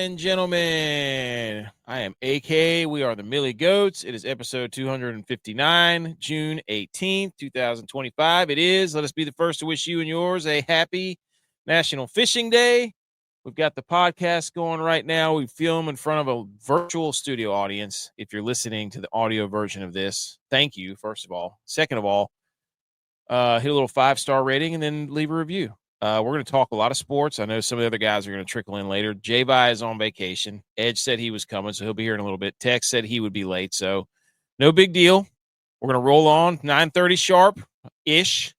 and gentlemen, I am AK. We are the Millie Goats. It is episode 259, June 18th, 2025. It is. Let us be the first to wish you and yours a happy National Fishing Day. We've got the podcast going right now. We film in front of a virtual studio audience. If you're listening to the audio version of this, thank you, first of all. Second of all, hit a little 5-star rating and then leave a review. We're going to talk a lot of sports. I know some of the other guys are going to trickle in later. G.U.Y. is on vacation. Edge said he was coming, so he'll be here in a little bit. Tex said he would be late, so no big deal. We're going to roll on 9:30 sharp-ish.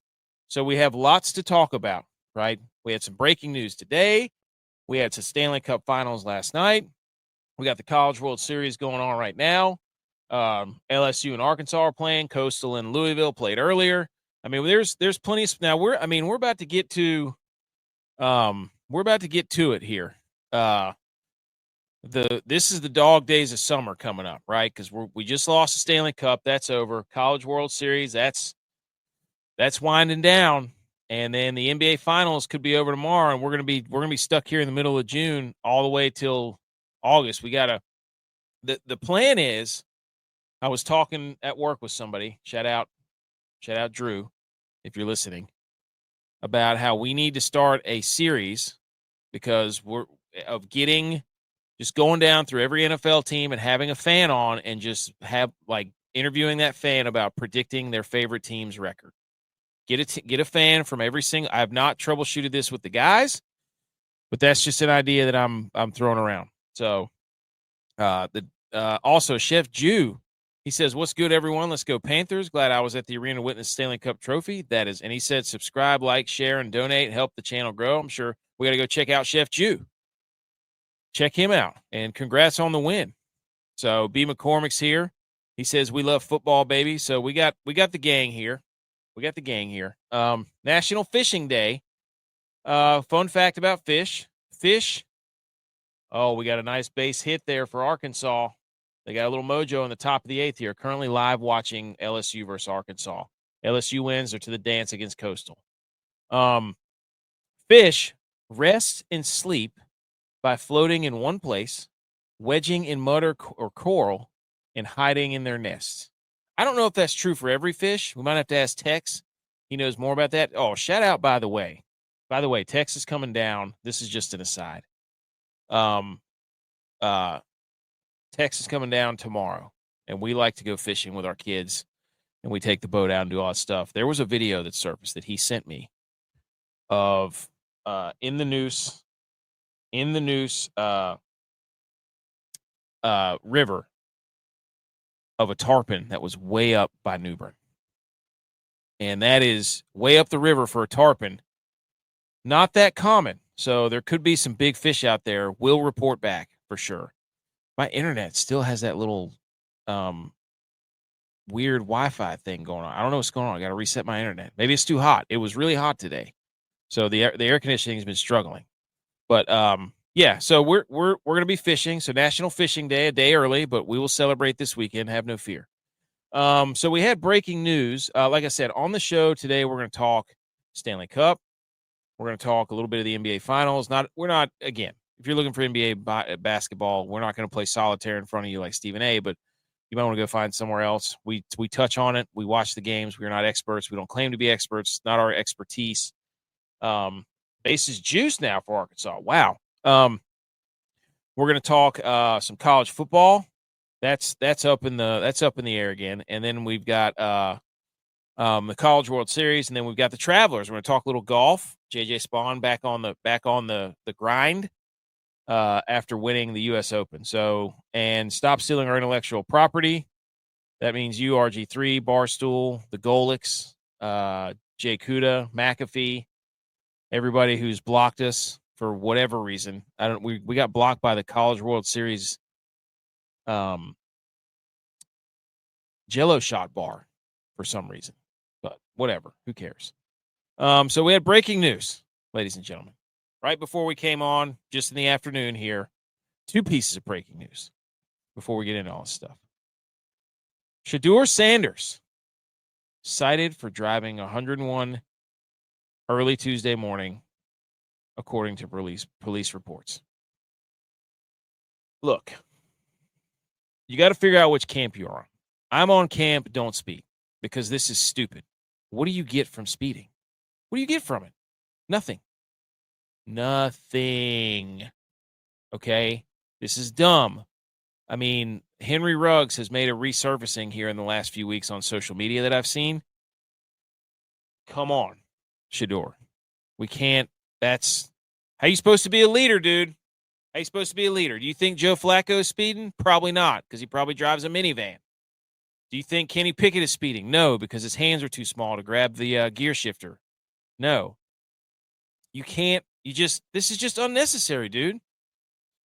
So we have lots to talk about, right? We had some breaking news today. We had some Stanley Cup Finals last night. We got the College World Series going on right now. LSU and Arkansas are playing. Coastal and Louisville played earlier. I mean, there's plenty of now. We're about to get to it here. This is the dog days of summer coming up, right? Because we just lost the Stanley Cup. That's over. College World Series. That's winding down. And then the NBA Finals could be over tomorrow, and we're gonna be stuck here in the middle of June all the way till August. We gotta. The plan is, I was talking at work with somebody. Shout out Drew, if you're listening, about how we need to start a series because we're just going down through every NFL team and having a fan on and just have like interviewing that fan about predicting their favorite team's record. Get a fan from every single. I have not troubleshooted this with the guys, but that's just an idea that I'm throwing around. So, also Chef Jew, he says, "What's good, everyone? Let's go Panthers. Glad I was at the arena to witness Stanley Cup trophy. That is," and he said, "Subscribe, like, share, and donate. Help the channel grow." I'm sure we got to go check out Chef Jew. Check him out, and congrats on the win. So B. McCormick's here. He says, "We love football, baby." So we got the gang here. National Fishing Day. Fun fact about fish. Oh, we got a nice base hit there for Arkansas. They got a little mojo in the top of the 8th here. Currently live watching LSU versus Arkansas. LSU wins. They're to the dance against Coastal. Fish rest and sleep by floating in one place, wedging in mud or coral, and hiding in their nests. I don't know if that's true for every fish. We might have to ask Tex. He knows more about that. Oh, shout out, by the way. Tex is coming down. This is just an aside. Tex is coming down tomorrow, and we like to go fishing with our kids, and we take the boat out and do all that stuff. There was a video that surfaced that he sent me of in the noose river of a tarpon that was way up by New Bern. And that is way up the river for a tarpon. Not that common. So there could be some big fish out there. We'll report back for sure. My internet still has that little weird Wi-Fi thing going on. I don't know what's going on. I got to reset my internet. Maybe it's too hot. It was really hot today. So the air conditioning has been struggling. But yeah, so we're going to be fishing. So National Fishing Day, a day early, but we will celebrate this weekend. Have no fear. So we had breaking news. Like I said, on the show today, we're going to talk Stanley Cup. We're going to talk a little bit of the NBA Finals. Again, if you're looking for NBA basketball, we're not going to play solitaire in front of you like Stephen A., but you might want to go find somewhere else. We touch on it. We watch the games. We're not experts. We don't claim to be experts. Not our expertise. Base is juice now for Arkansas. Wow. We're going to talk some college football. That's up in the air again. And then we've got the College World Series, and then we've got the Travelers. We're going to talk a little golf. JJ Spaun back on the grind after winning the U.S. Open. So, and stop stealing our intellectual property. That means you, RG3, Barstool, the Golix, Jay Kuda, McAfee, everybody who's blocked us for whatever reason. We got blocked by the College World Series Jello shot bar for some reason. But whatever, who cares? So we had breaking news, ladies and gentlemen. Right before we came on, just in the afternoon here, 2 pieces of breaking news before we get into all this stuff. Shedeur Sanders cited for driving 101 early Tuesday morning, according to police reports. Look, you got to figure out which camp you're on. I'm on camp, don't speed, because this is stupid. What do you get from speeding? What do you get from it? Nothing. Nothing. Okay? This is dumb. I mean, Henry Ruggs has made a resurfacing here in the last few weeks on social media that I've seen. Come on, Shedeur. We can't. That's how you supposed to be a leader, dude. How you supposed to be a leader? Do you think Joe Flacco is speeding? Probably not, because he probably drives a minivan. Do you think Kenny Pickett is speeding? No, because his hands are too small to grab the gear shifter. No. You can't. This is just unnecessary, dude.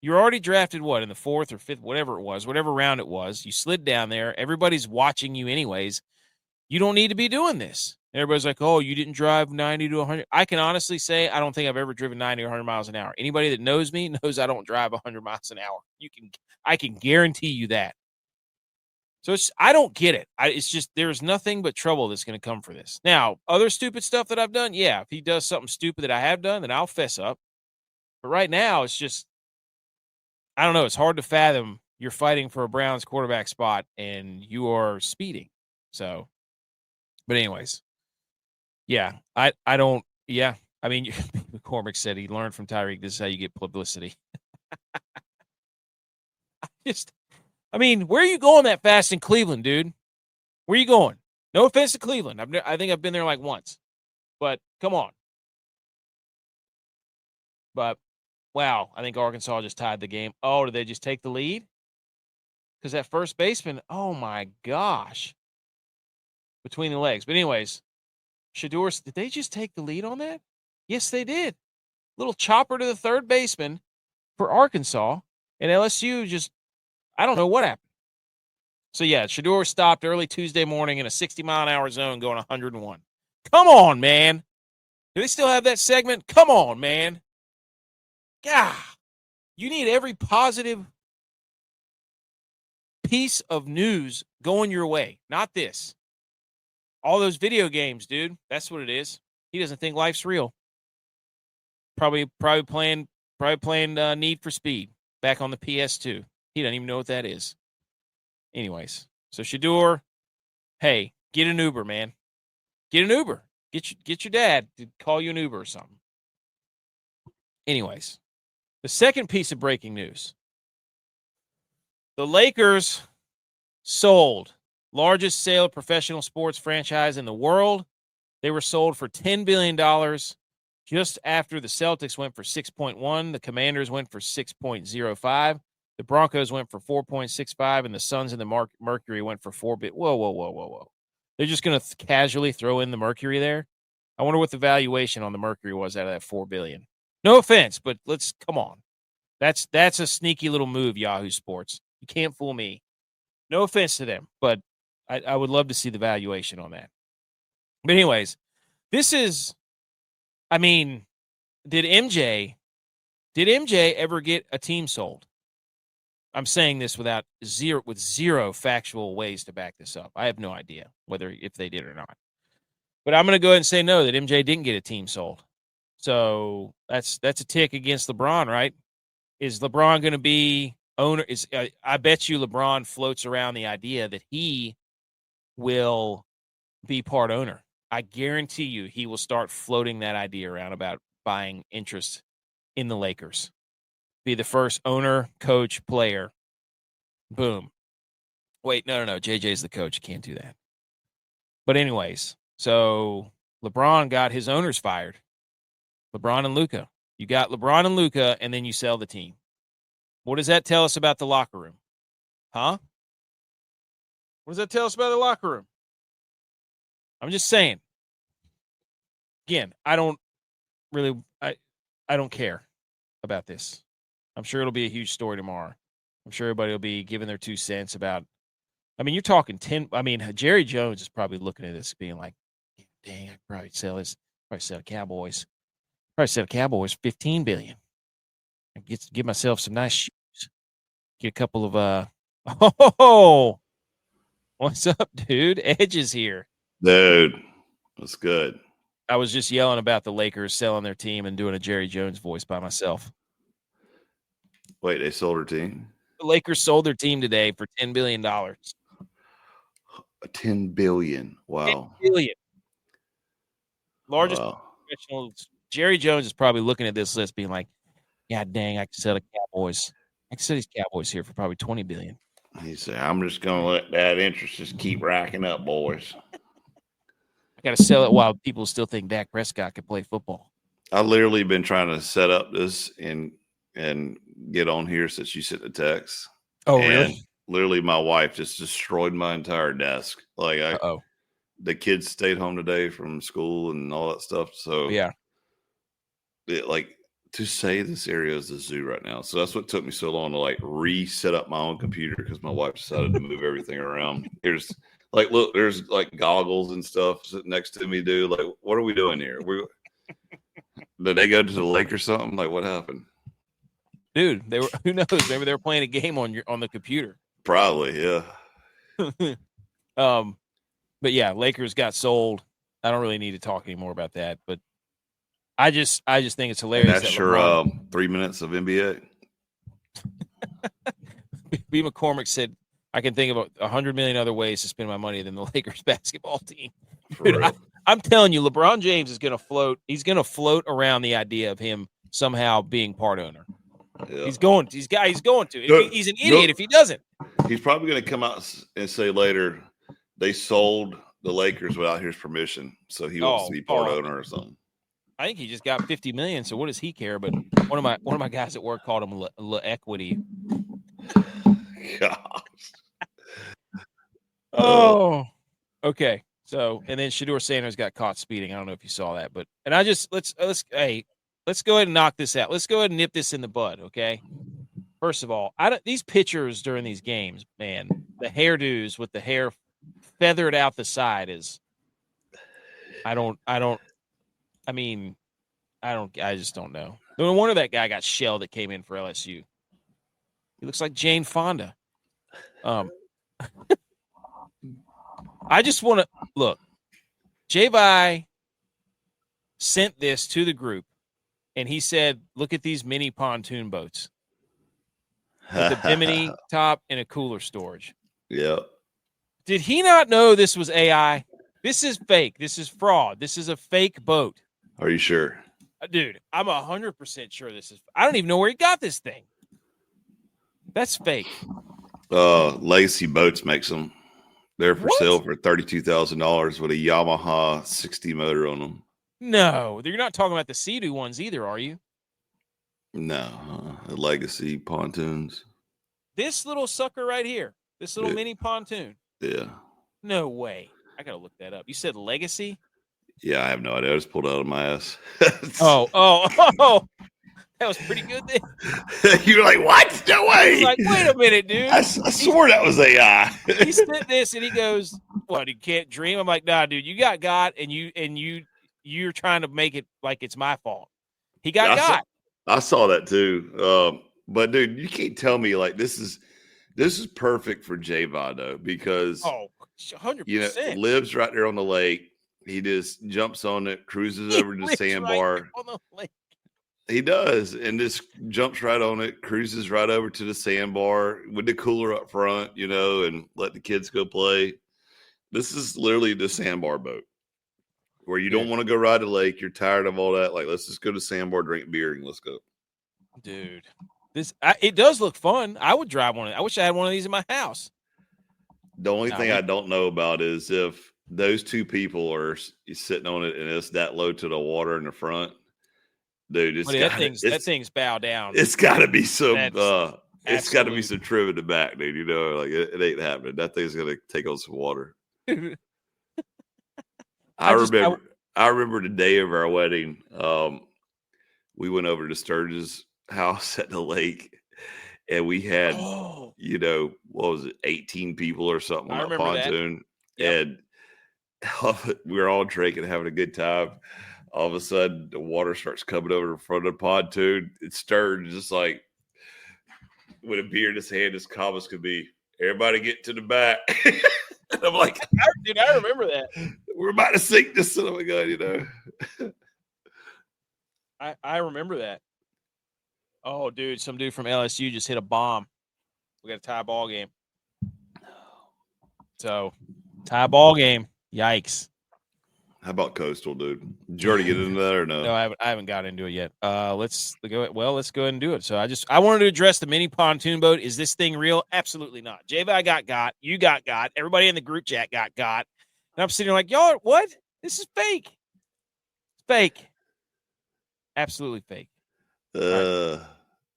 You're already drafted, what, in the 4th or 5th, whatever it was, whatever round it was. You slid down there. Everybody's watching you anyways. You don't need to be doing this. Everybody's like, oh, you didn't drive 90 to 100. I can honestly say I don't think I've ever driven 90 or 100 miles an hour. Anybody that knows me knows I don't drive 100 miles an hour. I can guarantee you that. So I don't get it. It's just there's nothing but trouble that's going to come for this. Now, other stupid stuff that I've done, yeah, if he does something stupid that I have done, then I'll fess up. But right now, it's just, I don't know. It's hard to fathom you're fighting for a Browns quarterback spot and you are speeding. So, but anyways, yeah, I don't, yeah. I mean, McCormick said he learned from Tyreek. This is how you get publicity. I mean, where are you going that fast in Cleveland, dude? Where are you going? No offense to Cleveland. I think I've been there like once. But come on. But, wow, I think Arkansas just tied the game. Oh, did they just take the lead? Because that first baseman, oh, my gosh. Between the legs. But anyways, Shedeur, did they just take the lead on that? Yes, they did. Little chopper to the third baseman for Arkansas. And LSU just, I don't know what happened. So, yeah, Shedeur stopped early Tuesday morning in a 60-mile-an-hour zone going 101. Come on, man. Do they still have that segment? Come on, man. God, you need every positive piece of news going your way, not this. All those video games, dude. That's what it is. He doesn't think life's real. Probably playing Need for Speed back on the PS2. He doesn't even know what that is. Anyways, so Shedeur, hey, get an Uber, man. Get an Uber. Get your dad to call you an Uber or something. Anyways, the second piece of breaking news. The Lakers sold. Largest sale of professional sports franchise in the world. They were sold for $10 billion just after the Celtics went for 6.1. The Commanders went for 6.05. The Broncos went for 4.65, and the Suns and the Mercury went for 4 bit. Whoa. They're just going to casually throw in the Mercury there? I wonder what the valuation on the Mercury was out of that $4 billion. No offense, but come on. That's a sneaky little move, Yahoo Sports. You can't fool me. No offense to them, but I would love to see the valuation on that. But anyways, this is, I mean, did MJ ever get a team sold? I'm saying this with zero factual ways to back this up. I have no idea if they did or not. But I'm going to go ahead and say no, that MJ didn't get a team sold. So that's a tick against LeBron, right? Is LeBron going to be owner? I bet you LeBron floats around the idea that he will be part owner. I guarantee you he will start floating that idea around about buying interest in the Lakers. Be the first owner, coach, player. Boom. Wait, no. JJ's the coach. Can't do that. But anyways, so LeBron got his owners fired. LeBron and Luka. You got LeBron and Luka, and then you sell the team. What does that tell us about the locker room? Huh? What does that tell us about the locker room? I'm just saying. Again, I don't care about this. I'm sure it'll be a huge story tomorrow. I'm sure everybody will be giving their 2 cents about, I mean, you're talking 10. I mean, Jerry Jones is probably looking at this being like, dang, I could probably sell this. Probably sell Cowboys. Probably sell Cowboys $15 billion. And get myself some nice shoes. Get a couple of, what's up, dude? Edge is here. Dude, what's good? I was just yelling about the Lakers selling their team and doing a Jerry Jones voice by myself. Wait, they sold her team? Lakers sold their team today for $10 billion. $10 $10 billion. Wow. billion. Largest Wow. professionals. Jerry Jones is probably looking at this list being like, God dang, I could sell the Cowboys. I could sell these Cowboys here for probably $20 billion. He said, I'm just going to let that interest just keep racking up, boys. I got to sell it while people still think Dak Prescott could play football. I literally been trying to set up this and get on here since you sent the text. Oh, and really? Literally, my wife just destroyed my entire desk. Like, the kids stayed home today from school and all that stuff. So, yeah. To say this area is a zoo right now. So that's what took me so long to reset up my own computer because my wife decided to move everything around. Here's look, there's goggles and stuff sitting next to me, dude. Like, what are we doing here? Did they go to the lake or something? Like, what happened? Dude, they were. Who knows? Maybe they were playing a game on the computer. Probably, yeah. But yeah, Lakers got sold. I don't really need to talk anymore about that. But I just think it's hilarious. And that's your 3 minutes of NBA. B. McCormick said, "I can think about 100 million other ways to spend my money than the Lakers basketball team." Dude, I'm telling you, LeBron James is going to float. He's going to float around the idea of him somehow being part owner. Yeah. He's going to. He's an idiot if he doesn't. He's probably going to come out and say later they sold the Lakers without his permission, so he wants to be part owner or something. I think he just got 50 million, so what does he care? But one of my guys at work called him equity. Gosh. Oh, okay. So, and then Shedeur Sanders got caught speeding. I don't know if you saw that, but let's go ahead and knock this out. Let's go ahead and nip this in the bud, okay? First of all, these pitchers during these games, man, the hairdos with the hair feathered out the side is I just don't know. No wonder that guy got shelled that came in for LSU. He looks like Jane Fonda. I just want to look. J.Y. sent this to the group, and he said, "Look at these mini pontoon boats with a bimini top and a cooler storage." Yeah. Did he not know this was AI? This is fake. This is fraud. This is a fake boat. Are you sure? Dude, I'm 100% sure this is. I don't even know where he got this thing. That's fake. Legacy Boats makes them. They're for sale for $32,000 with a Yamaha 60 motor on them. No, you're not talking about the Sea-Doo ones either, are you? No, Legacy pontoons. This little sucker right here, this little mini pontoon. Yeah. No way. I gotta look that up. You said Legacy? Yeah, I have no idea. I just pulled it out of my ass. Oh. That was pretty good then. You're like, what? No way. He's like, wait a minute, dude. I swore that was AI. He said this and he goes, "What, you can't dream?" I'm like, nah, dude, you got and you're trying to make it like it's my fault. He got. I saw that too. But dude, you can't tell me like this is perfect for J.Y. though, because 100%. Lives right there on the lake. He just jumps on it, cruises over to the sandbar. Right on the lake. He does, and just jumps right on it, cruises right over to the sandbar with the cooler up front, and let the kids go play. This is literally the sandbar boat where you don't want to go ride the lake. You're tired of all that. Like, let's just go to sandbar, drink beer, and let's go. Dude, it does look fun. I would drive one. I wish I had one of these in my house. The only thing I don't know about is if those two people are sitting on it and it's that low to the water in the front. Dude, that thing's bow down. It's got to be some. It's got to be some trim in the back, dude. Like it ain't happening. That thing's gonna take on some water. I remember the day of our wedding. We went over to Sturgis' house at the lake, and we had, what was it, 18 people or something on that pontoon, and we were all drinking, having a good time. All of a sudden, the water starts coming over in front of the pontoon. It stirred just like with a beer in his hand, as calm as could be. Everybody get to the back. And I'm like, dude, I remember that. We're about to sink this son of a gun, I remember that. Oh, dude, some dude from LSU just hit a bomb. We got a tie ball game. So, tie ball game. Yikes. How about Coastal, dude? Did you already get into that or no? No, I haven't got into it yet. Let's go ahead and do it. So I wanted to address the mini pontoon boat. Is this thing real? Absolutely not. J-Vi got. You got. Everybody in the group chat got. And I'm sitting there like, y'all, what? This is fake. It's fake. Absolutely fake. Right.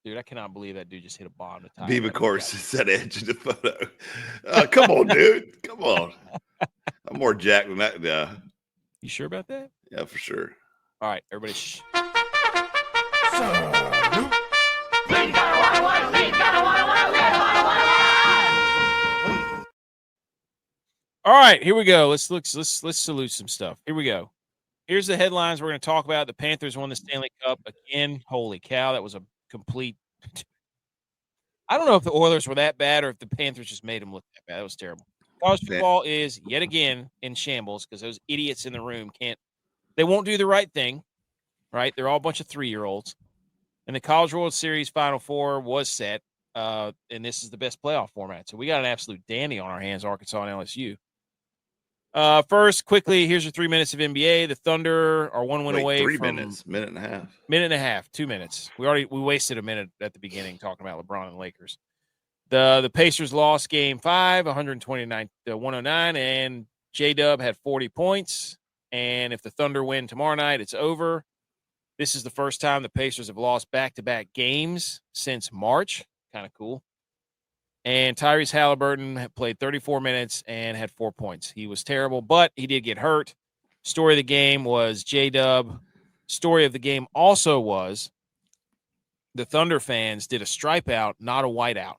Dude, I cannot believe that dude just hit a bomb to tie. Beaver course is that edge of the photo. Come on, dude. Come on. I'm more jacked than that guy. You sure about that? Yeah, for sure. All right, everybody. Shh. All right, here we go. Let's salute some stuff. Here we go. Here's the headlines we're going to talk about. The Panthers won the Stanley Cup again. Holy cow, that was a complete. I don't know if the Oilers were that bad or if the Panthers just made them look that bad. That was terrible. College football is yet again in shambles because those idiots in the room they won't do the right thing, right? They're all a bunch of 3-year-olds. And the College World Series Final Four was set, and this is the best playoff format. So we got an absolute dandy on our hands, Arkansas and LSU. First, quickly, here's your 3 minutes of NBA. The Thunder are one win away from minute and a half. Minute and a half, 2 minutes. We wasted a minute at the beginning talking about LeBron and Lakers. The Pacers lost game 5, 129 to 109, and J-Dub had 40 points. And if the Thunder win tomorrow night, it's over. This is the first time the Pacers have lost back-to-back games since March. Kind of cool. And Tyrese Halliburton played 34 minutes and had 4 points. He was terrible, but he did get hurt. Story of the game was J-Dub. Story of the game also was the Thunder fans did a stripe out, not a white out.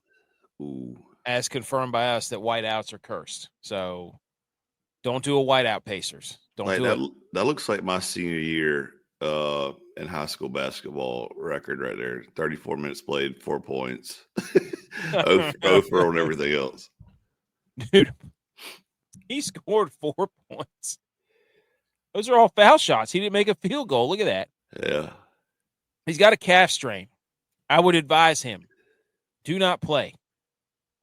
Ooh. As confirmed by us that whiteouts are cursed. So don't do a whiteout, Pacers. Don't do it. That looks like my senior year in high school basketball record right there. 34 minutes played, 4 points. 0 for on everything else. Dude, he scored 4 points. Those are all foul shots. He didn't make a field goal. Look at that. Yeah. He's got a calf strain. I would advise him, do not play.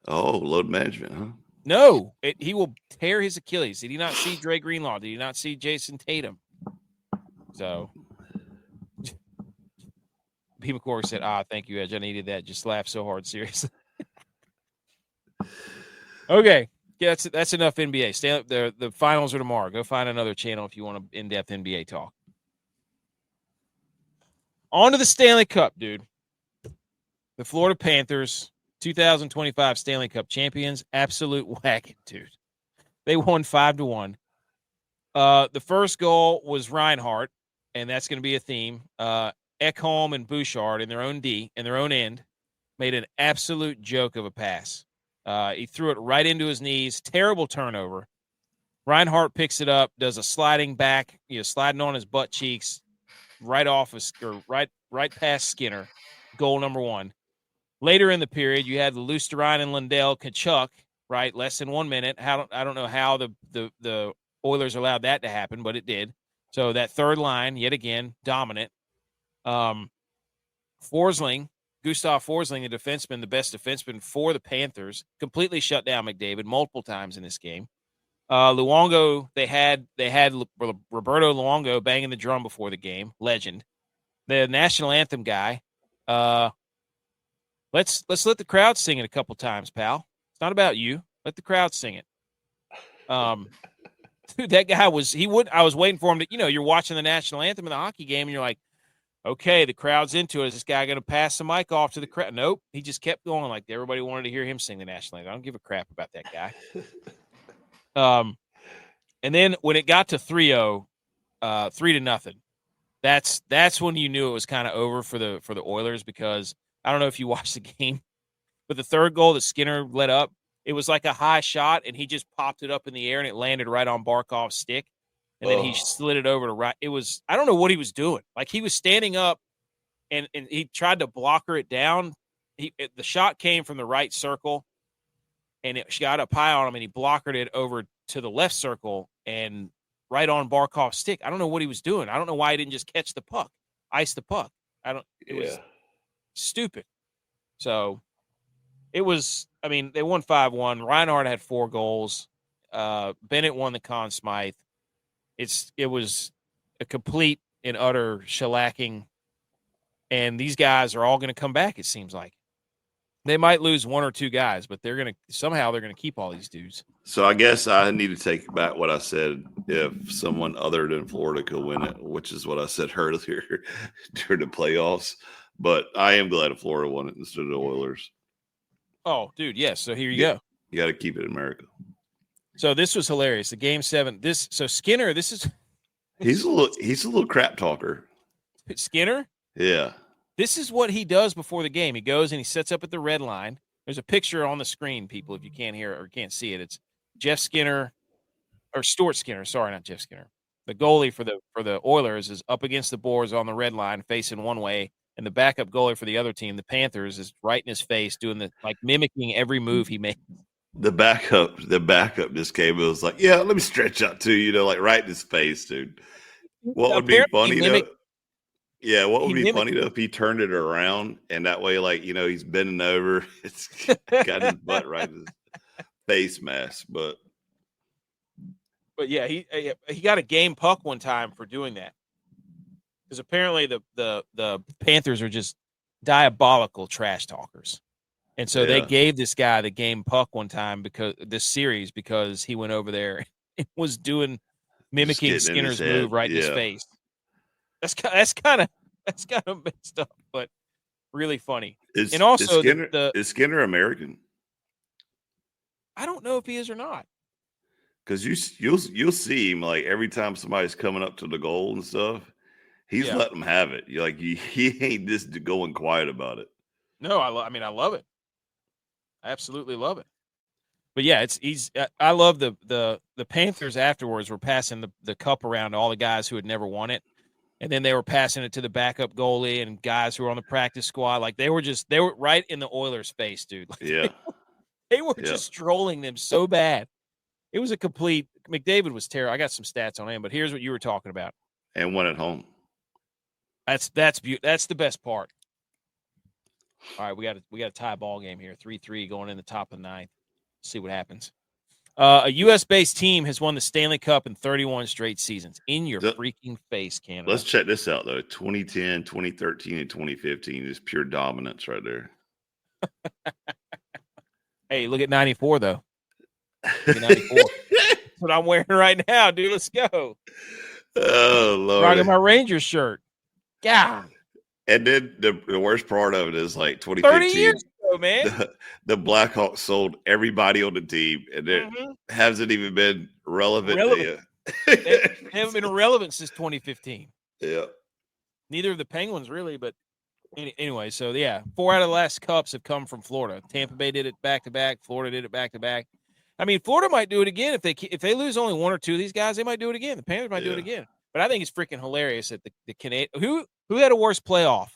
Oh, load management, huh? No, he will tear his Achilles. Did you not see Dre Greenlaw? Did you not see Jason Tatum? So, P. McCord said, thank you, Edge. I needed that. Just laugh so hard, seriously. Okay. Yeah, that's enough NBA. Stay up there. The finals are tomorrow. Go find another channel if you want an in-depth NBA talk. On to the Stanley Cup, dude. The Florida Panthers, 2025 Stanley Cup champions. Absolute whack, dude. They won 5-1. The first goal was Reinhart, and that's going to be a theme. Ekholm and Bouchard in their own end, made an absolute joke of a pass. He threw it right into his knees. Terrible turnover. Reinhart picks it up, does a sliding back, sliding on his butt cheeks, right past Skinner. Goal number 1. Later in the period, you had Lusterine and Lundell Kachuk, right? Less than 1 minute. I don't know how the Oilers allowed that to happen, but it did. So that third line, yet again, dominant. Forsling, Gustav Forsling, the defenseman, the best defenseman for the Panthers, completely shut down McDavid multiple times in this game. Luongo, they had Roberto Luongo banging the drum before the game, legend. The national anthem guy. Let's let the crowd sing it a couple times, pal. It's not about you. Let the crowd sing it. Dude, that guy I was waiting for him to, you're watching the national anthem in the hockey game and you're like, okay, the crowd's into it. Is this guy going to pass the mic off to the crowd? Nope. He just kept going like everybody wanted to hear him sing the national anthem. I don't give a crap about that guy. And then when it got to 3-0, 3-0, that's when you knew it was kind of over for the Oilers, because I don't know if you watched the game, but the third goal that Skinner let up, it was like a high shot, and he just popped it up in the air, and it landed right on Barkov's stick, and then he slid it over to right. It was, I don't know what he was doing. Like, he was standing up, and he tried to blocker it down. The shot came from the right circle, and it got up high on him, and he blockered it over to the left circle and right on Barkov's stick. I don't know what he was doing. I don't know why he didn't just catch the puck, ice the puck. It was stupid. So It was, I mean, they won 5-1. Reinhardt had 4 goals. Bennett won the Conn Smythe. It was a complete and utter shellacking. And these guys are all going to come back, it seems like. They might lose 1 or 2 guys, but they're going to keep all these dudes. So I guess I need to take back what I said. If someone other than Florida could win it, which is what I said earlier during the playoffs. But I am glad Florida won it instead of the Oilers. Oh, dude, yes. So here you go. You got to keep it in America. So this was hilarious. The Game 7. Skinner, he's a little crap talker. Skinner? Yeah. This is what he does before the game. He goes and he sets up at the red line. There's a picture on the screen, people, if you can't hear it or can't see it. It's Jeff Skinner or Stuart Skinner. Sorry, not Jeff Skinner. The goalie for the Oilers is up against the boards on the red line, facing one way, and the backup goalie for the other team, the Panthers, is right in his face, doing mimicking every move he makes. The backup just came and was like, "Yeah, let me stretch out too," like right in his face, dude. What would be funny though? Yeah, what would be funny though if he turned it around and that way, he's bending over, it's got his butt right in his face mask. But yeah, he got a game puck one time for doing that, because apparently the Panthers are just diabolical trash talkers, and so they gave this guy the game puck one time because he went over there and was mimicking Skinner's move right in his face. That's kind of messed up, but really funny. Is Skinner American? I don't know if he is or not. Because you'll see him every time somebody's coming up to the goal and stuff, he's letting them have it. He ain't just going quiet about it. No, I love it. I absolutely love it. But yeah, I love the Panthers afterwards were passing the cup around to all the guys who had never won it. And then they were passing it to the backup goalie and guys who were on the practice squad. They were right in the Oilers' face, dude. They were just trolling them so bad. It was a complete – McDavid was terrible. I got some stats on him, but here's what you were talking about. And won at home. That's the best part. All right, we got a tie ball game here, 3-3 going in the top of the ninth. See what happens. A U.S.-based team has won the Stanley Cup in 31 straight seasons. In your freaking face, Canada. Let's check this out, though. 2010, 2013, and 2015 is pure dominance right there. Hey, look at 94, though. Look at 94. That's what I'm wearing right now, dude. Let's go. Oh, Lord. Rocking my Rangers shirt. God. And then the worst part of it is 2015. 30 years ago, man. The Blackhawks sold everybody on the team, and it hasn't even been relevant. They haven't been relevant since 2015. Yeah. Neither of the Penguins, really, but anyway, so yeah, 4 out of the last cups have come from Florida. Tampa Bay did it back-to-back. Florida did it back-to-back. I mean, Florida might do it again. If they lose only 1 or 2 of these guys, they might do it again. The Panthers might do it again. But I think it's freaking hilarious that the Canadian who had a worse playoff,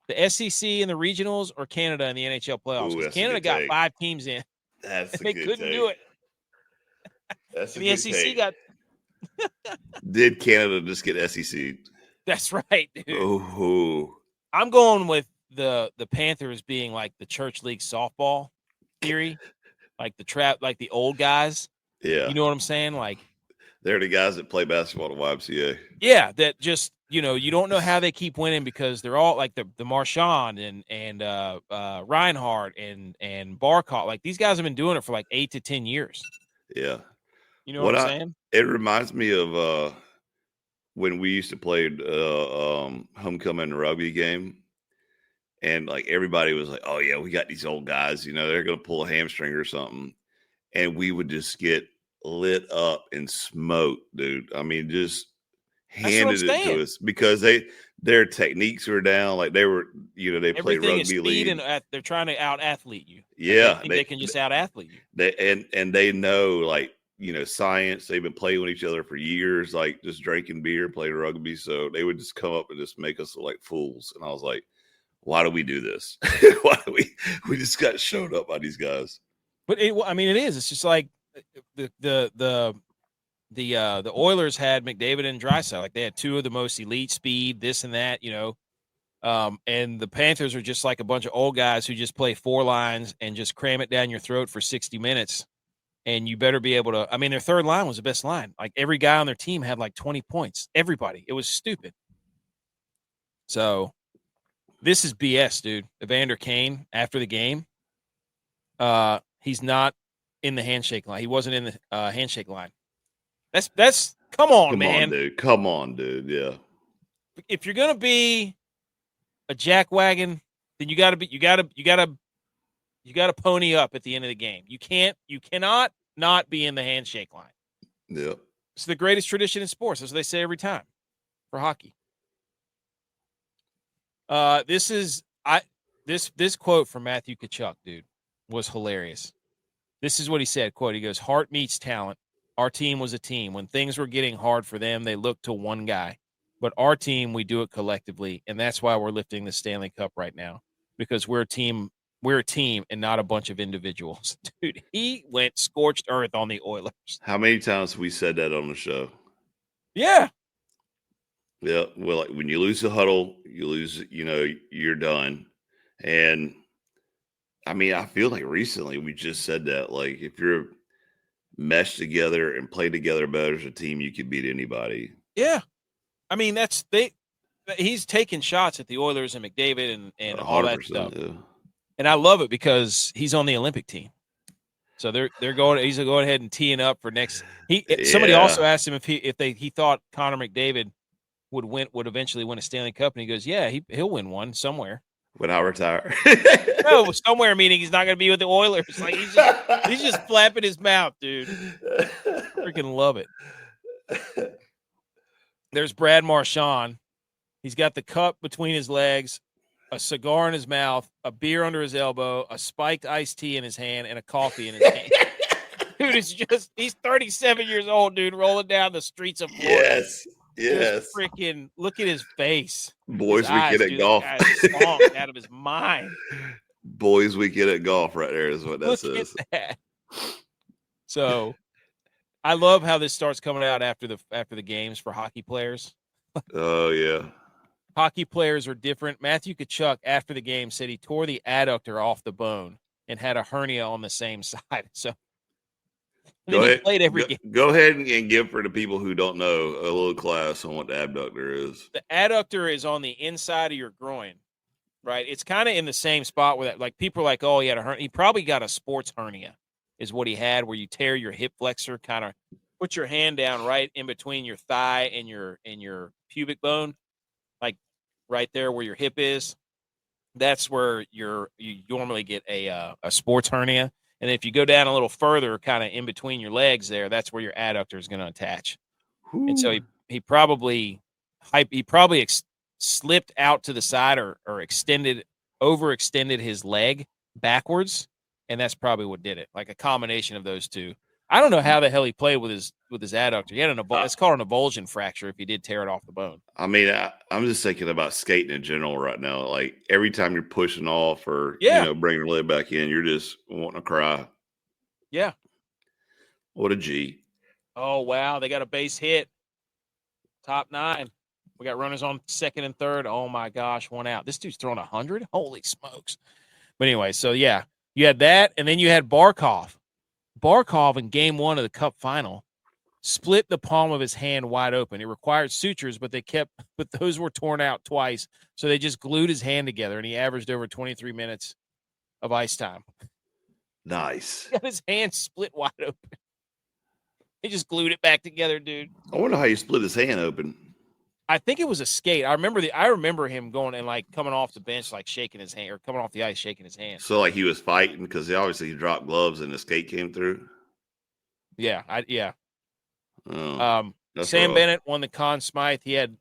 the SEC in the regionals or Canada in the NHL playoffs? Because Canada got 5 teams in. They couldn't do it. That's the SEC got. Did Canada just get SEC? That's right, dude. Oh, I'm going with the Panthers being like the church league softball theory, like the old guys. Yeah, you know what I'm saying? They're the guys that play basketball at YMCA. Yeah, that just you don't know how they keep winning because they're all like the Marchand and Reinhardt and Barkov. These guys have been doing it for 8 to 10 years. Yeah, you know what I'm saying? It reminds me of when we used to play homecoming rugby game, and everybody was like, "Oh yeah, we got these old guys. They're gonna pull a hamstring or something," and we would just get lit up and smoked, dude. I mean, just handed it to us because their techniques were down. They were, they played rugby league, and they're trying to out athlete you. Yeah, they can just out athlete you. They know science. They've been playing with each other for years, just drinking beer, playing rugby. So they would just come up and just make us look like fools. And I was like, why do we do this? Why do we just got showed up by these guys? But it is. It's just like the Oilers had McDavid and Draisaitl. They had 2 of the most elite speed, this and that, And the Panthers are just like a bunch of old guys who just play 4 lines and just cram it down your throat for 60 minutes. And you better be able to. I mean, their third line was the best line. Like every guy on their team had like 20 points. Everybody. It was stupid. So this is BS, dude. Evander Kane after the game. He's not in the handshake line. He wasn't in the handshake line. That's come on, man. Come on, dude. Yeah. If you're gonna be a jackwagon, then you gotta pony up at the end of the game. You cannot not be in the handshake line. Yeah. It's the greatest tradition in sports, as they say every time for hockey. This quote from Matthew Tkachuk, dude, was hilarious. This is what he said, quote, he goes, "Heart meets talent. Our team was a team. When things were getting hard for them, they looked to one guy. But our team, we do it collectively, and that's why we're lifting the Stanley Cup right now, because we're a team and not a bunch of individuals." Dude, he went scorched earth on the Oilers. How many times have we said that on the show? Yeah. Yeah. Well, like when you lose the huddle, you lose, you're done. And I mean, I feel like recently we just said that, like, if you're meshed together and play together better as a team, you could beat anybody. Yeah. I mean, he's taking shots at the Oilers and McDavid and all that stuff. Yeah. And I love it because he's on the Olympic team. So he's going ahead and teeing up for next. Somebody also asked him if he thought Connor McDavid would eventually win a Stanley Cup, and he goes, "Yeah, he'll win one somewhere." When I retire. No, somewhere meaning he's not going to be with the Oilers. Like he's just flapping his mouth, dude. Freaking love it. There's Brad Marchand. He's got the cup between his legs, a cigar in his mouth, a beer under his elbow, a spiked iced tea in his hand, and a coffee in his hand. Dude, he's 37 years old, dude, rolling down the streets of Florida. Yes. Freaking look at his face. Boys weekend at golf. Out of his mind. Boys weekend at golf right there is what that says. That. So I love how this starts coming out after the games for hockey players. Oh yeah. Hockey players are different. Matthew Tkachuk after the game said he tore the adductor off the bone and had a hernia on the same side. So Go ahead. Played every game. Go ahead and give for the people who don't know a little class on what the abductor is. The adductor is on the inside of your groin, right? It's kind of in the same spot where that, like, people are like, "Oh, he had a hernia." He probably got a sports hernia, is what he had, where you tear your hip flexor, kind of put your hand down right in between your thigh and your pubic bone, like right there where your hip is. That's where you normally get a sports hernia. And if you go down a little further, kind of in between your legs there, that's where your adductor is going to attach. Ooh. And so he probably slipped out to the side or overextended his leg backwards, and that's probably what did it. Like a combination of those two. I don't know how the hell he played with his adductor. He had it's called an avulsion fracture if he did tear it off the bone. I mean, I'm just thinking about skating in general right now. Like every time you're pushing off or bringing your leg back in, you're just wanting to cry. Yeah. What a G. Oh wow, they got a base hit. Top 9. We got runners on second and third. Oh my gosh, 1 out. This dude's throwing 100. Holy smokes! But anyway, so yeah, you had that, and then you had Barkov. Barkov in game 1 of the Cup final split the palm of his hand wide open. It required sutures, but those were torn out twice. So they just glued his hand together, and he averaged over 23 minutes of ice time. Nice. He got his hand split wide open. He just glued it back together, dude. I wonder how you split his hand open. I think it was a skate. I remember him going and like coming off the bench, like shaking his hand, or coming off the ice, shaking his hand. So like he was fighting because he obviously dropped gloves and the skate came through. Yeah. Oh, Sam rough. Bennett won the Conn Smythe. He had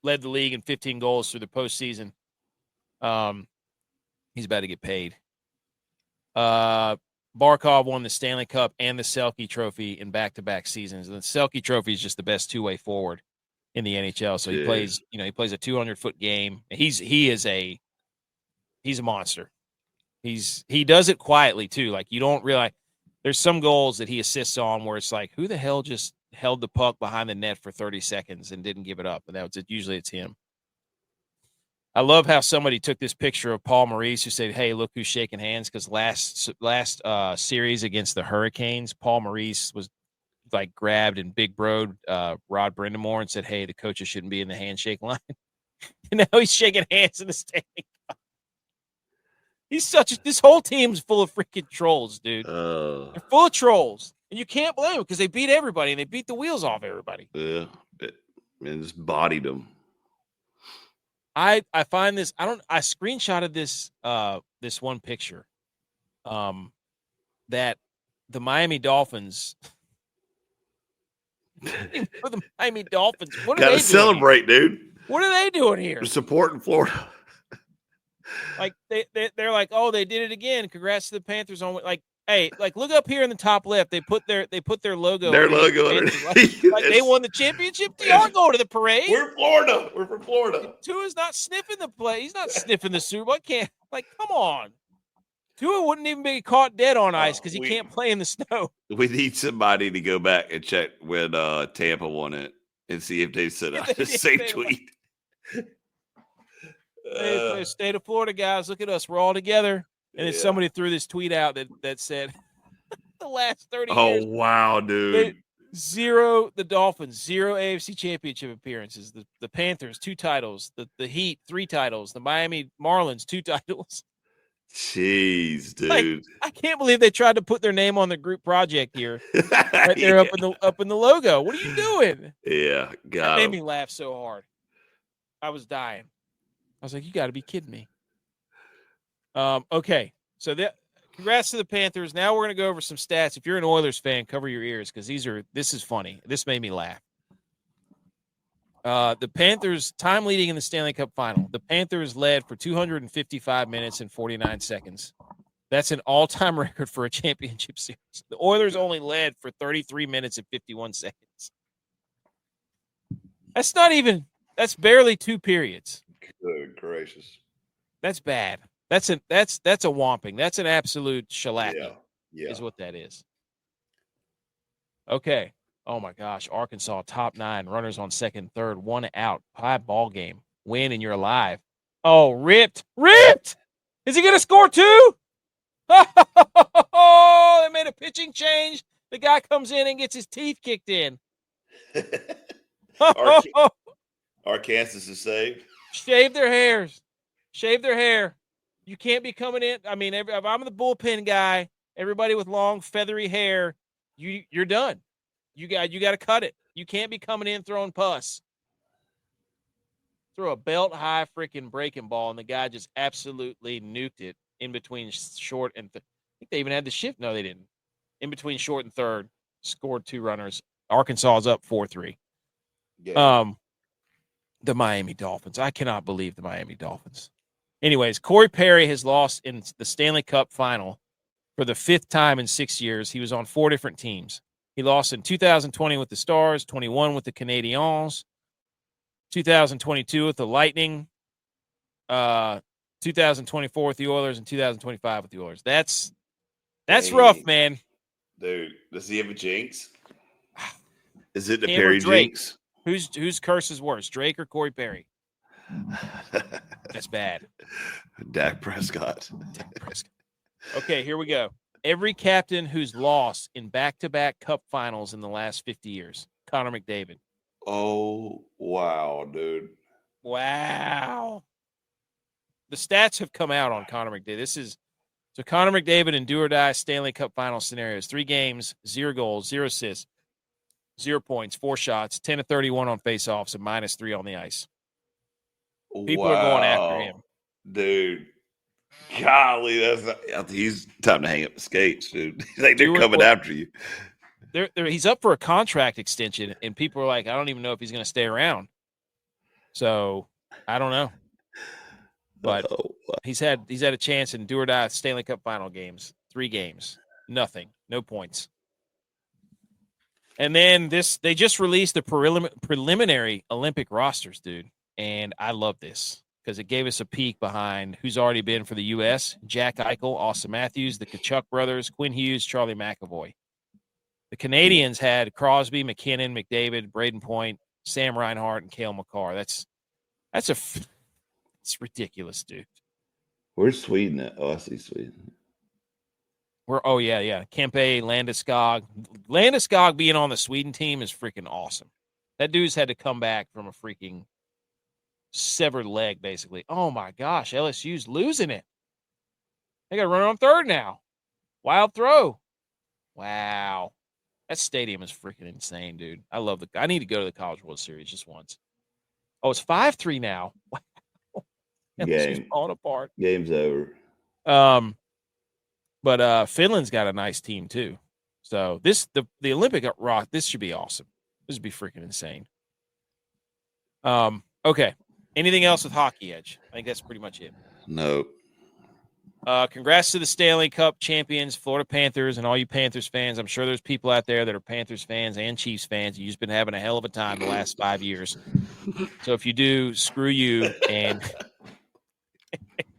led the league in 15 goals through the postseason. He's about to get paid. Barkov won the Stanley Cup and the Selke Trophy in back-to-back seasons. And the Selke Trophy is just the best two-way forward in the NHL. So he plays a 200-foot game. He's a monster. He does it quietly too. Like you don't realize there's some goals that he assists on where it's like, who the hell just held the puck behind the net for 30 seconds and didn't give it up? And usually it's him. I love how somebody took this picture of Paul Maurice who said, "Hey, look who's shaking hands." Because last series against the Hurricanes, Paul Maurice was like grabbed and big broed Rod Brindamore and said, "Hey, the coaches shouldn't be in the handshake line." And now he's shaking hands in the Stanley Cup. This whole team's full of freaking trolls, dude. They're full of trolls. And you can't blame them because they beat everybody and they beat the wheels off everybody. Yeah. And just bodied them. I find this, I screenshotted this this one picture that the Miami Dolphins for the Miami Dolphins. What are Gotta they celebrate, dude. What are they doing here? They're supporting Florida. Like they're like, oh, they did it again. Congrats to the Panthers on like, hey, like look up here in the top left. They put their logo. Their logo. Like they won the championship. They aren't going to the parade. We're Florida. We're from Florida. Tua's not sniffing the play. He's not sniffing the Super Bowl. Can't come on. Tua wouldn't even be caught dead on ice because he can't play in the snow. We need somebody to go back and check when Tampa won it and see if they said the same tweet. State of Florida guys, look at us. We're all together. And then somebody threw this tweet out that said the last 30 years. Oh, wow, dude. The Dolphins, 0 AFC championship appearances. The Panthers, 2 titles. The Heat, 3 titles. The Miami Marlins, 2 titles. Jeez, dude. Like, I can't believe they tried to put their name on the group project here. Right there up in the logo. What are you doing? Yeah, that made me laugh so hard. I was dying. I was like, you got to be kidding me. Okay, so congrats to the Panthers. Now we're going to go over some stats. If you're an Oilers fan, cover your ears because this is funny. This made me laugh. The Panthers, time leading in the Stanley Cup Final. The Panthers led for 255 minutes and 49 seconds. That's an all-time record for a championship series. The Oilers only led for 33 minutes and 51 seconds. That's barely 2 periods. Good gracious. That's bad. That's a whomping. That's an absolute shellacking. Yeah. Is what that is. Okay. Oh my gosh. Arkansas top 9, runners on second, third, 1 out. 5 ball game. Win and you're alive. Oh, ripped. Is he gonna score 2? Oh, they made a pitching change. The guy comes in and gets his teeth kicked in. Arkansas is saved. Shave their hairs. Shave their hair. You can't be coming in. I mean, if I'm the bullpen guy, everybody with long, feathery hair, you're done. You got to cut it. You can't be coming in throwing pus. Throw a belt-high freaking breaking ball, and the guy just absolutely nuked it in between short and I think they even had the shift. No, they didn't. In between short and third, scored 2 runners. Arkansas is up 4-3. Yeah. The Miami Dolphins. I cannot believe the Miami Dolphins. Anyways, Corey Perry has lost in the Stanley Cup Final for the 5th time in 6 years. He was on 4 different teams. He lost in 2020 with the Stars, 21 with the Canadiens, 2022 with the Lightning, 2024 with the Oilers, and 2025 with the Oilers. That's rough, man. Dude, does he have a jinx? Is it the Perry jinx? Whose curse is worse, Drake or Corey Perry? That's bad. Dak Prescott. Okay, here we go. Every captain who's lost in back-to-back Cup finals in the last 50 years. Connor McDavid. Oh, wow, dude. Wow. The stats have come out on Connor McDavid. So Connor McDavid in do-or-die Stanley Cup final scenarios. 3 games, 0 goals, 0 assists, 0 points, 4 shots, 10 of 31 on face-offs, and -3 on the ice. People are going after him. Dude. Golly, he's time to hang up the skates, dude. Like they're coming after you. He's up for a contract extension, and people are like, I don't even know if he's going to stay around. So I don't know, but he's had a chance in do or die Stanley Cup final games, 3 games, nothing, no points. And then they just released the preliminary Olympic rosters, dude, and I love this. Because it gave us a peek behind who's already been for the U.S. Jack Eichel, Austin Matthews, the Tkachuk brothers, Quinn Hughes, Charlie McAvoy. The Canadians had Crosby, McKinnon, McDavid, Braden Point, Sam Reinhart, and Cale Makar. It's It's ridiculous, dude. Where's Sweden at? Oh, I see Sweden. Yeah. Kempe, Landeskog. Landeskog being on the Sweden team is freaking awesome. That dude's had to come back from a freaking severed leg, basically. Oh, my gosh. LSU's losing it. They got to run on third now. Wild throw. Wow. That stadium is freaking insane, dude. I need to go to the College World Series just once. Oh, it's 5-3 now. Wow. LSU's falling apart. Game's over. But Finland's got a nice team too. So the Olympic rock, this should be awesome. This would be freaking insane. Okay. Anything else with Hockey Edge? I think that's pretty much it. Nope. Congrats to the Stanley Cup champions, Florida Panthers, and all you Panthers fans. I'm sure there's people out there that are Panthers fans and Chiefs fans. You've just been having a hell of a time the last 5 years. So if you do, screw you. And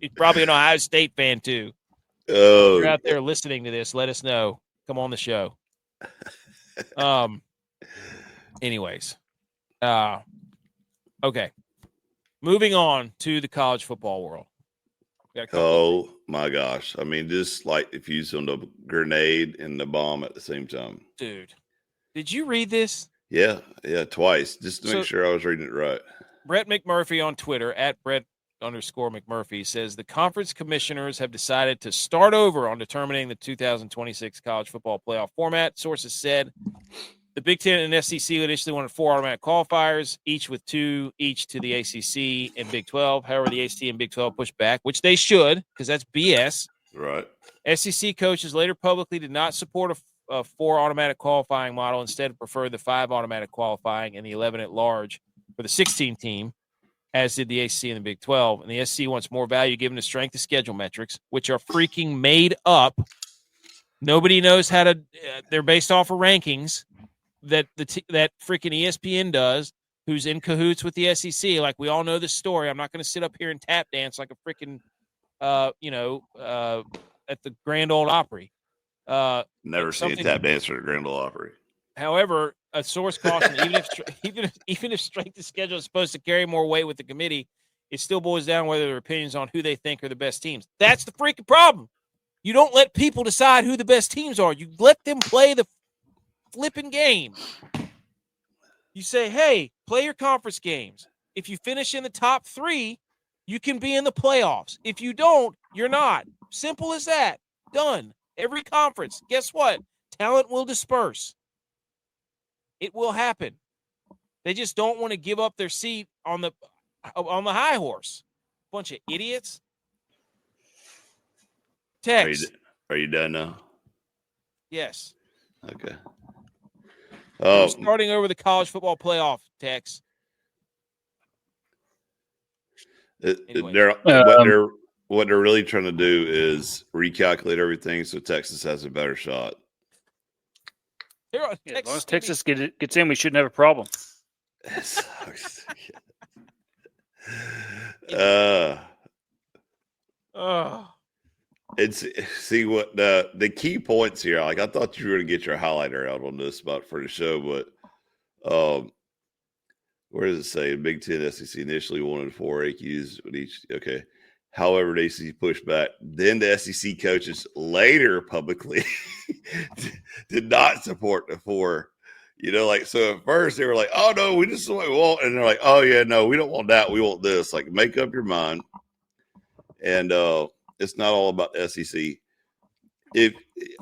you're probably an Ohio State fan too. Oh, if you're out there listening to this, let us know. Come on the show. Anyways. Okay. Moving on to the college football world. Oh my gosh. I mean, just like if you use on the grenade and the bomb at the same time. Dude, did you read this? Yeah, twice, just to make sure I was reading it right. Brett McMurphy on Twitter, @Brett_McMurphy, says the conference commissioners have decided to start over on determining the 2026 college football playoff format. Sources said the Big Ten and SEC initially wanted 4 automatic qualifiers, each with 2 each to the ACC and Big 12. However, the ACC and Big 12 pushed back, which they should, because that's BS. Right. SEC coaches later publicly did not support a 4 automatic qualifying model, instead preferred the 5 automatic qualifying and the 11 at large for the 16 team, as did the ACC and the Big 12. And the SEC wants more value given to strength of schedule metrics, which are freaking made up. Nobody knows how to they're based off of rankings that that freaking ESPN does, who's in cahoots with the SEC. Like, we all know this story. I'm not going to sit up here and tap dance like a freaking, at the Grand Ole Opry. Never seen a tap dance at a Grand Ole Opry. However, a source cautioned even if strength of schedule is supposed to carry more weight with the committee, it still boils down whether their opinions on who they think are the best teams. That's the freaking problem. You don't let people decide who the best teams are. You let them play the flipping game. You say, hey, play your conference games. If you finish in the top 3, you can be in the playoffs. If you don't, you're not. Simple as that. Done. Every conference. Guess what? Talent will disperse. It will happen. They just don't want to give up their seat on the high horse. Bunch of idiots. Text. Are you done now? Yes. Okay. Starting over the college football playoff, Tex. What they're really trying to do is recalculate everything so Texas has a better shot. As long as Texas gets in, we shouldn't have a problem. See what the key points here. Like, I thought you were going to get your highlighter out on this spot for the show, but where does it say? Big Ten SEC initially wanted 4 AQs with each. Okay. However, the ACC pushed back. Then the SEC coaches later publicly did not support the 4. So at first they were like, oh, no, we just what we want. And they're like, oh, yeah, no, we don't want that. We want this. Like, make up your mind. And it's not all about the SEC.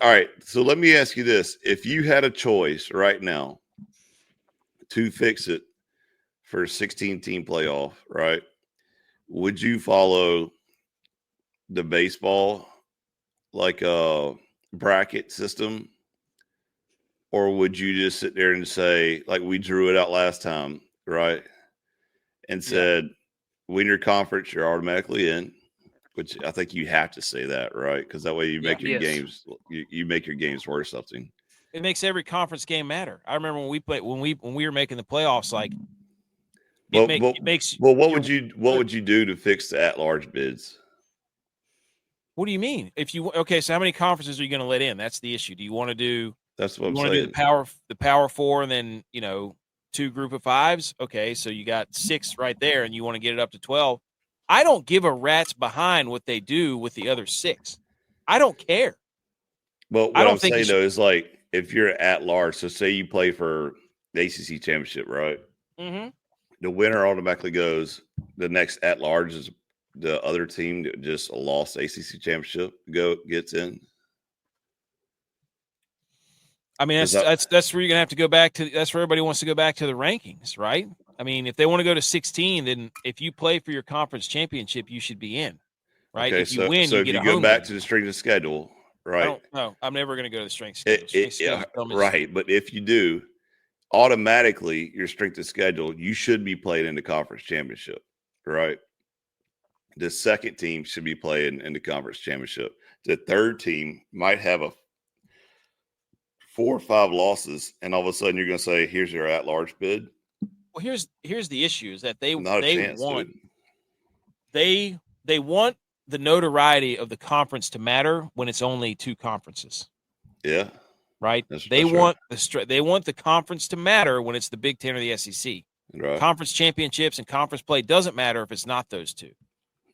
All right, so let me ask you this. If you had a choice right now to fix it for a 16-team playoff, right, would you follow the baseball like a bracket system, or would you just sit there and say, like we drew it out last time, right, and said, win your conference, you're automatically in, which I think you have to say that, right, because that way you make your games you make your games worth something. It makes every conference game matter. I remember when we were making the playoffs, like what would you do to fix the at-large bids? What do you mean? So how many conferences are you going to let in? That's the issue. Do you want to do? That's what I'm saying. Do the power 4 and then 2 group of 5s? Okay, so you got 6 right there, and you want to get it up to 12. I don't give a rat's behind what they do with the other 6. I don't care. But I what don't I'm think saying you though is like if you're at large, so say you play for the ACC championship, right? Mm-hmm. The winner automatically goes. The next at large is the other team that just lost ACC championship gets in. I mean, that's where you're gonna have to go back to. That's where everybody wants to go back to the rankings, right? I mean, if they want to go to 16, then if you play for your conference championship, you should be in, right? Okay, If you win, so you if get you a go home back game. to the strength of schedule, I right? don't know. I'm never gonna go to the strength schedule. Yeah, right. But if you do, automatically your strength of schedule, you should be playing in the conference championship, right? The second team should be playing in the conference championship. The third team might have a 4 or 5 losses, and all of a sudden you're going to say, "Here's your at-large bid." Well, here's the issue: is that they Not a chance, want dude. they want the notoriety of the conference to matter when it's only 2 conferences. Yeah, right. They want the conference to matter when it's the Big Ten or the SEC. Right. Conference championships and conference play doesn't matter if it's not those 2.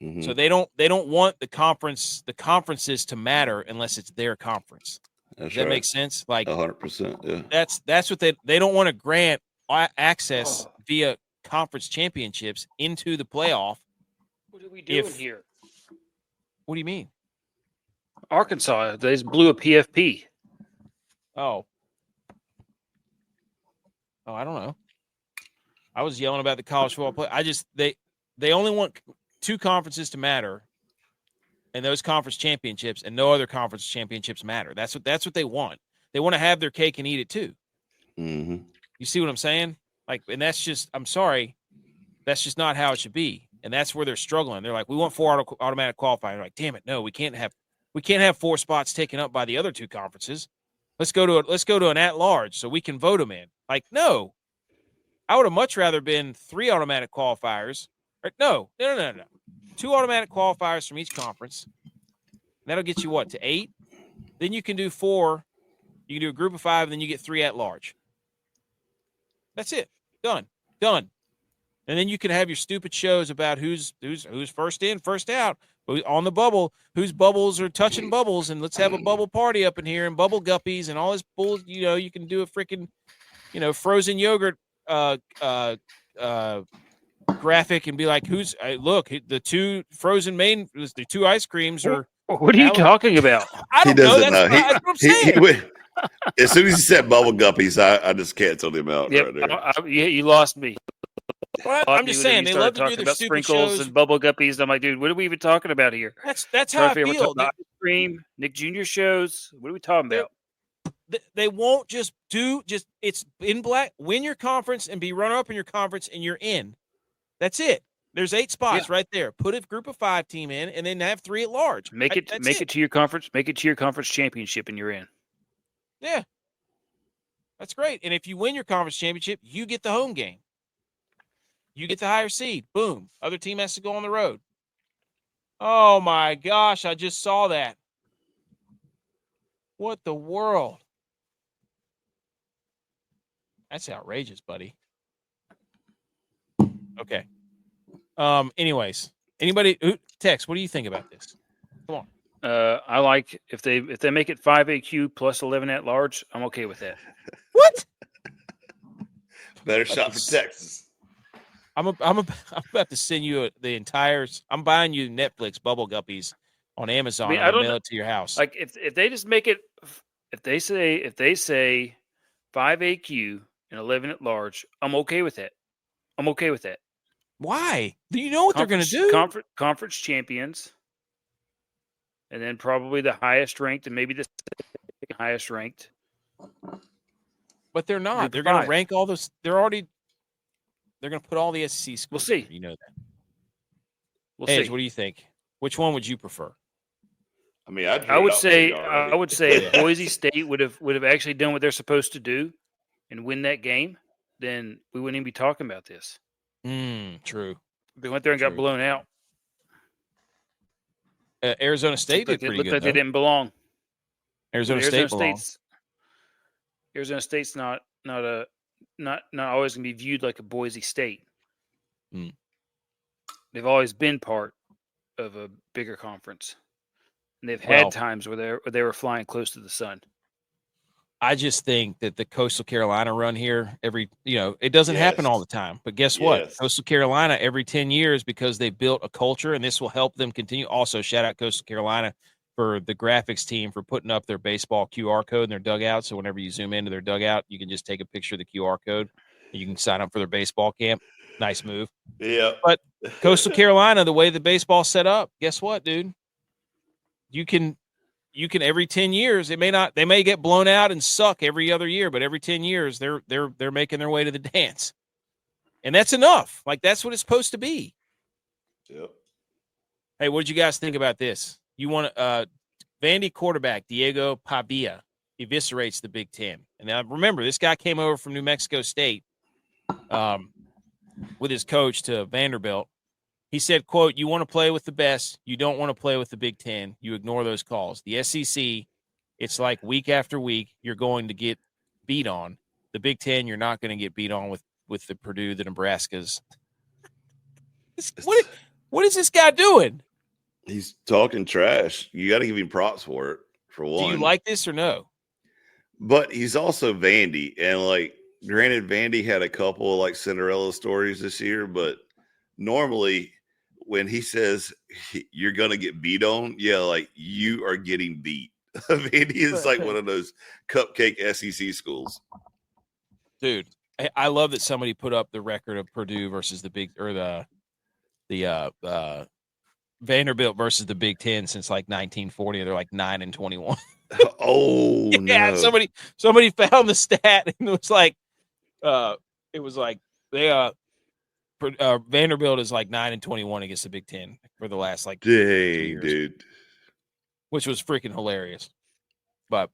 Mm-hmm. So they don't want the conferences to matter unless it's their conference. Does that make sense? Like 100%. Yeah. That's what they don't want to grant access via conference championships into the playoff. What are we doing here? What do you mean? Arkansas, they just blew a PFP. Oh, I don't know. I was yelling about the college football play. They only want 2 conferences to matter, and those conference championships, and no other conference championships matter. That's what they want. They want to have their cake and eat it too. Mm-hmm. You see what I'm saying? Like, and that's just, I'm sorry, that's just not how it should be. And that's where they're struggling. They're like, we want 4 automatic qualifiers. They're like, damn it, no, we can't have 4 spots taken up by the other 2 conferences. Let's go to an at-large so we can vote them in. Like, no, I would have much rather been 3 automatic qualifiers. Right? No. 2 automatic qualifiers from each conference. That'll get you what, to 8? Then you can do 4. You can do a group of 5, and then you get 3 at large. That's it. Done. And then you can have your stupid shows about who's first in, first out, on the bubble, whose bubbles are touching bubbles, and let's have a bubble party up in here, and bubble guppies and all this bull. You can do a freaking, frozen yogurt graphic and be like, look, the 2 frozen the 2 ice creams are. What are you talking about? I don't know. That's what I'm saying. As soon as he said bubble guppies, I just canceled him out right there. You lost me. Well, I'm just saying they love to do their about stupid sprinkles shows and bubble guppies. I'm like, dude, what are we even talking about here? That's how I feel. Ice cream, Nick Jr. shows. What are we talking about? They won't just it's in black. Win your conference and be runner up in your conference, and you're in. That's it. There's 8 spots right there. Put a group of 5 team in, and then have 3 at large. Make it to your conference. Make it to your conference championship, and you're in. Yeah, that's great. And if you win your conference championship, you get the home game. You get the higher seed. Boom. Other team has to go on the road. Oh my gosh! I just saw that. What the world? That's outrageous, buddy. Okay. Anyways, anybody text? What do you think about this? Come on. I like if they make it 5 AQ plus 11 at large, I'm okay with that. What? Better shot for Texas. I'm about to send you the entire. I'm buying you Netflix Bubble Guppies on Amazon. I don't mail it to your house. Like if they just make it, if they say 5 AQ and 11 at large, I'm okay with that. I'm okay with that. Why? Do you know what they're going to do? Conference champions, and then probably the highest ranked, and maybe the highest ranked. But they're not. They're going to rank all those. They're going to put all the SEC schools. We'll see. You know that. We'll see. What do you think? Which one would you prefer? I mean, I would say if Boise State would have actually done what they're supposed to do and win that game, then we wouldn't even be talking about this. True. They went there and got blown out. Arizona State did pretty good. Looked like they didn't belong. Arizona State's not always going to be viewed like a Boise State. They've always been part of a bigger conference, and they've Well, had times where they were flying close to the sun. I just think that the Coastal Carolina run here it doesn't happen all the time. But guess what? Yes. Coastal Carolina every 10 years because they built a culture, and this will help them continue. Also, shout out Coastal Carolina for the graphics team for putting up their baseball QR code in their dugout. So whenever you zoom into their dugout, you can just take a picture of the QR code and you can sign up for their baseball camp. Nice move. Yeah. But Coastal Carolina, the way the baseball's set up, guess what, dude? You can every 10 years, they may get blown out and suck every other year, but every 10 years they're making their way to the dance. And that's enough. Like, that's what it's supposed to be. Yep. Hey, what did you guys think about this? You want Vandy quarterback Diego Pavia eviscerates the Big Ten. And now remember, this guy came over from New Mexico State with his coach to Vanderbilt. He said, quote, "You want to play with the best. You don't want to play with the Big Ten. You ignore those calls. The SEC, it's like week after week, you're going to get beat on. The Big Ten, you're not going to get beat on with the Purdue, the Nebraskas." What is this guy doing? He's talking trash. You got to give him props for it, for one. Do you like this or no? But he's also Vandy. And, like, granted, Vandy had a couple of, like, Cinderella stories this year, but normally – when he says you're going to get beat on, like you are getting beat. Vandy is like one of those cupcake SEC schools. Dude, I love that somebody put up the record of Purdue versus the Vanderbilt versus the Big Ten since like 1940. They're like 9-21. Oh, yeah, no. Somebody found the stat and it was like Vanderbilt is like 9-21 against the Big Ten for the last like 2 years, dude, which was freaking hilarious. But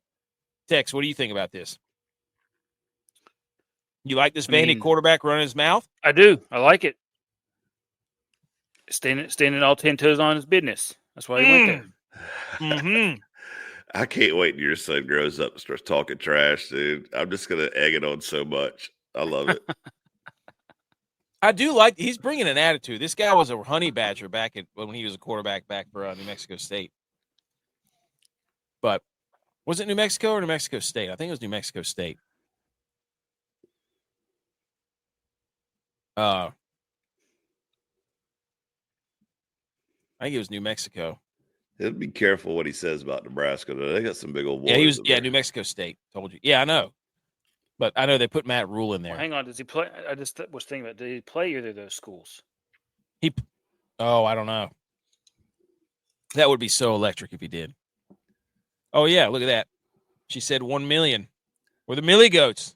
Tex, what do you think about this? You like this Vandy quarterback running his mouth? I do. I like it. Standing all 10 toes on his business. That's why he went there. Mm-hmm. I can't wait till your son grows up and starts talking trash, dude. I'm just gonna egg it on so much. I love it. I do like he's bringing an attitude. This guy was a honey badger when he was a quarterback back for New Mexico State. But was it New Mexico or New Mexico State? I think it was New Mexico State. I think it was New Mexico. He'll be careful what he says about Nebraska. They got some big old boys. Yeah, he was. Yeah, New Mexico State. Told you. Yeah, I know. But I know they put Matt Rule in there. Well, hang on. Does he play? I just was thinking about, did he play either of those schools? I don't know. That would be so electric if he did. Oh, yeah, look at that. She said 1 million. We're the Millie Goats.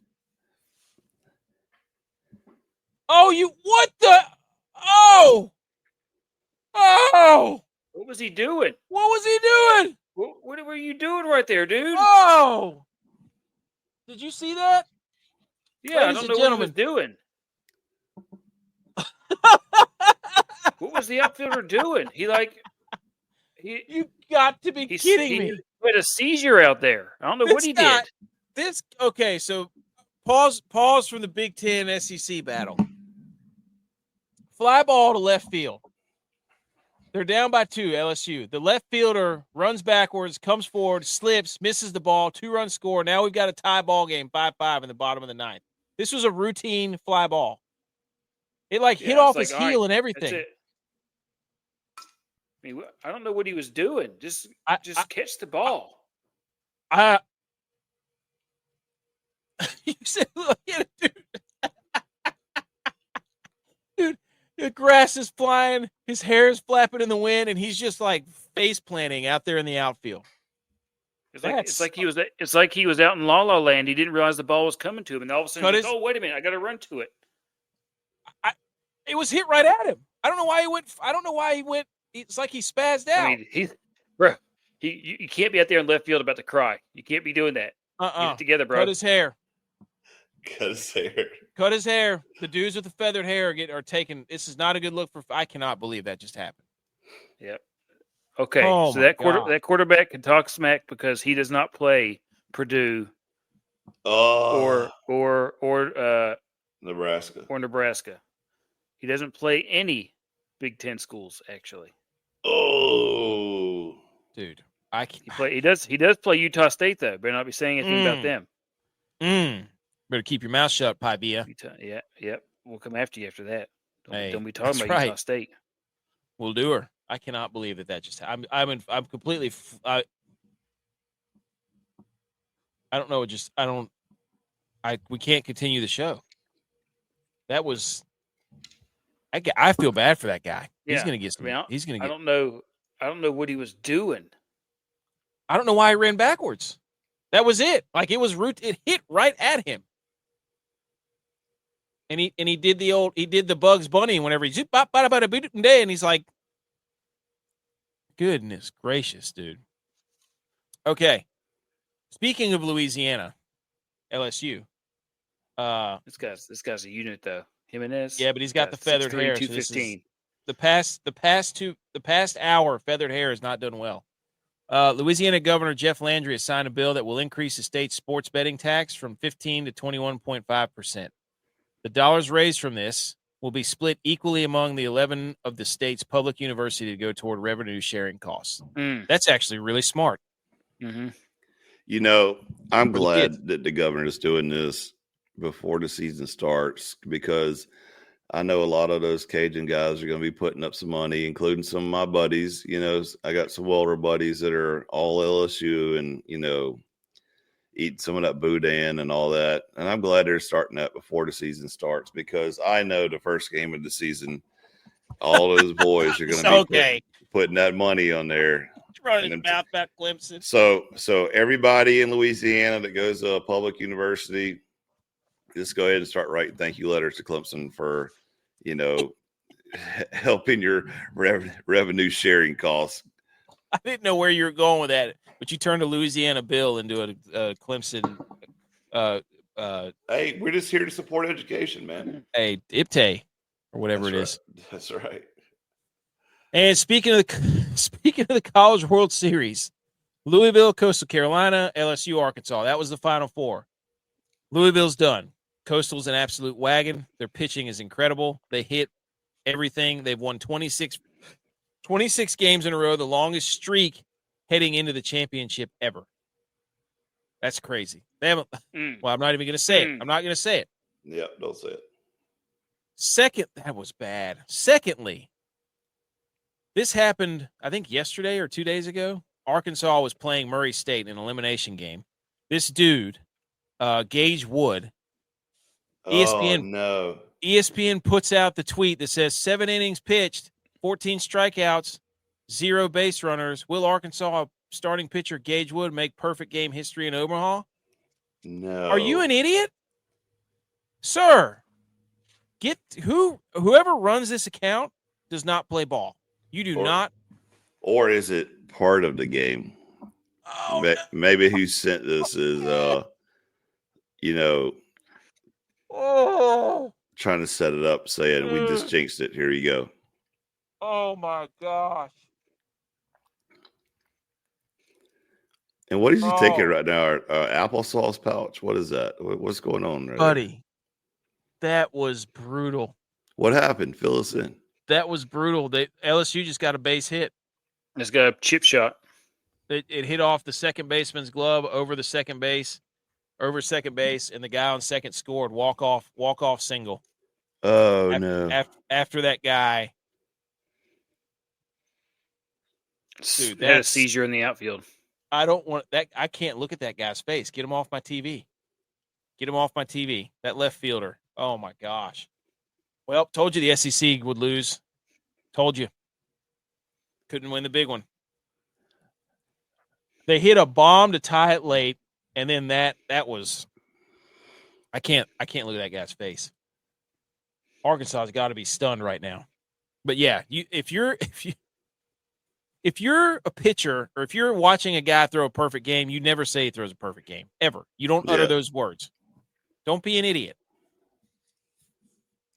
Oh, what the? Oh! What was he doing? What was he doing? What were you doing right there, dude? Oh! Did you see that? Yeah, I don't know what he was doing. What was the outfielder doing? You got to be kidding me. He had a seizure out there. I don't know what he did. Okay, so pause from the Big Ten SEC battle. Fly ball to left field. They're down by 2, LSU. The left fielder runs backwards, comes forward, slips, misses the ball, 2-run score. Now we've got a tie ball game, 5-5 in the bottom of the 9th. This was a routine fly ball. It hit off his heel and everything. That's it. I mean, I don't know what he was doing. Just catch the ball. You said, look at it, dude. Dude, the grass is flying, his hair is flapping in the wind, and he's just like face planting out there in the outfield. It's like he was out in La La Land. He didn't realize the ball was coming to him, and all of a sudden, he's like, "Oh, wait a minute! I got to run to it." It was hit right at him. I don't know why he went. It's like he spazzed out. I mean, you can't be out there in left field about to cry. You can't be doing that. Get it together, bro. Cut his hair. Cut his hair. The dudes with the feathered hair are taken. This is not a good look for. I cannot believe that just happened. Yep. Okay, so that quarterback can talk smack because he does not play Purdue or Nebraska. He doesn't play any Big Ten schools, actually. Oh, dude. He does play Utah State, though. Better not be saying anything about them. Better keep your mouth shut, Pivia. Yep. We'll come after you after that. Don't be talking that's about right. Utah State. We'll do her. I cannot believe that just happened. I'm completely. I don't know. We can't continue the show. That was. I feel bad for that guy. Yeah. He's gonna get some. He's gonna get. I don't know what he was doing. I don't know why he ran backwards. That was it. Like it was root. It hit right at him. And he did the Bugs Bunny whenever he's and he's like, goodness gracious, dude. Okay. Speaking of Louisiana, LSU. This guy's a unit though. Jimenez. Yeah, but he's got the feathered hair. 215. So the past hour, feathered hair has not done well. Louisiana Governor Jeff Landry has signed a bill that will increase the state's sports betting tax from 15 to 21.5%. The dollars raised from this will be split equally among the 11 of the state's public universities to go toward revenue sharing costs. That's actually really smart. Mm-hmm. You know, I'm glad that the governor is doing this before the season starts because I know a lot of those Cajun guys are going to be putting up some money, including some of my buddies. You know, I got some older buddies that are all LSU and, you know, eat some of that boudin and all that. And I'm glad they're starting that before the season starts because I know the first game of the season, all those boys are going to be putting that money on there. Running his mouth about Clemson. So everybody in Louisiana that goes to a public university, just go ahead and start writing thank you letters to Clemson for, you know, helping your revenue sharing costs. I didn't know where you were going with that, but you turned a Louisiana bill into a Clemson. Hey, we're just here to support education, man. Hey, IPTE or whatever it is. That's right. And speaking of the College World Series, Louisville, Coastal Carolina, LSU, Arkansas. That was the Final Four. Louisville's done. Coastal's an absolute wagon. Their pitching is incredible. They hit everything. They've won 26 games in a row, the longest streak heading into the championship ever. That's crazy. They haven't. Well, I'm not even going to say it. I'm not going to say it. Yeah, don't say it. That was bad. Secondly, this happened, I think, yesterday or 2 days ago. Arkansas was playing Murray State in an elimination game. This dude, Gage Wood, ESPN puts out the tweet that says 7 innings pitched, 14 strikeouts, 0 base runners. Will Arkansas starting pitcher Gage Wood make perfect game history in Omaha? No. Are you an idiot? Sir, whoever runs this account does not play ball. You do not. Or is it part of the game? Maybe who sent this is, trying to set it up, saying we just jinxed it. Here you go. Oh, my gosh. And what is he taking right now? Applesauce pouch? What is that? What's going on there? Buddy, that was brutal. What happened? Fill us in. That was brutal. LSU just got a base hit. It's got a chip shot. It hit off the second baseman's glove over second base, and the guy on second scored walk off single. Oh no! After that guy, dude, they had a seizure in the outfield. I don't want that. I can't look at that guy's face. Get him off my TV. That left fielder. Oh my gosh. Well, told you the SEC would lose. Told you. Couldn't win the big one. They hit a bomb to tie it late, and then that was. I can't look at that guy's face. Arkansas has got to be stunned right now. But yeah, if you're a pitcher or if you're watching a guy throw a perfect game, you never say he throws a perfect game ever. You don't utter those words. Don't be an idiot.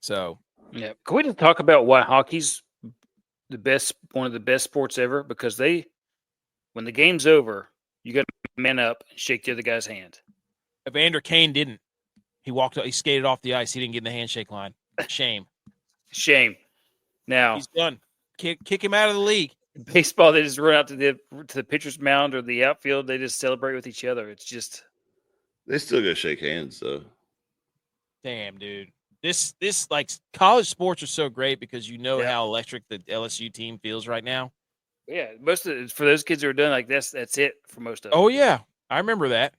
So, yeah. Can we just talk about why hockey's one of the best sports ever? Because when the game's over, you got to man up and shake the other guy's hand. Evander Kane didn't. He skated off the ice. He didn't get in the handshake line. Shame. Now He's done. Kick him out of the league. baseball, they just run out to the pitcher's mound or the outfield. They just celebrate with each other. It's just They still go shake hands though. Damn, dude. This like college sports are so great because you know Yeah. how electric the LSU team feels right now. yeah. Most of for those kids who are done like that's it for most of them. Oh yeah, I remember that.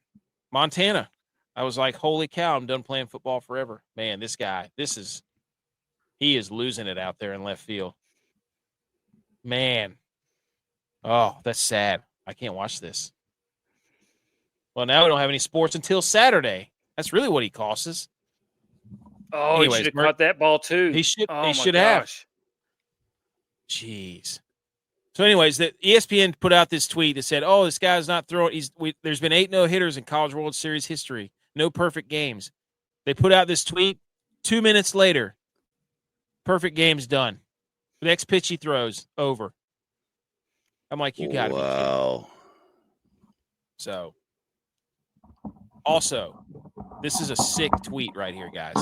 Montana. I was like, holy cow, I'm done playing football forever. Man, this guy, he is losing it out there in left field. Man. Oh, that's sad. I can't watch this. Well, now we don't have any sports until Saturday. That's really what he costs us. Oh, Anyways, he should have caught that ball too. He should. Oh, he my should have. gosh. Jeez. So, anyways, the ESPN put out this tweet that said, "Oh, this guy's not throwing. There's been 8 no-hitters in College World Series history. No perfect games." They put out this tweet. 2 minutes later, perfect game's done. The next pitch he throws over. I'm like, you got to be kidding. Wow. So, also, this is a sick tweet right here, guys.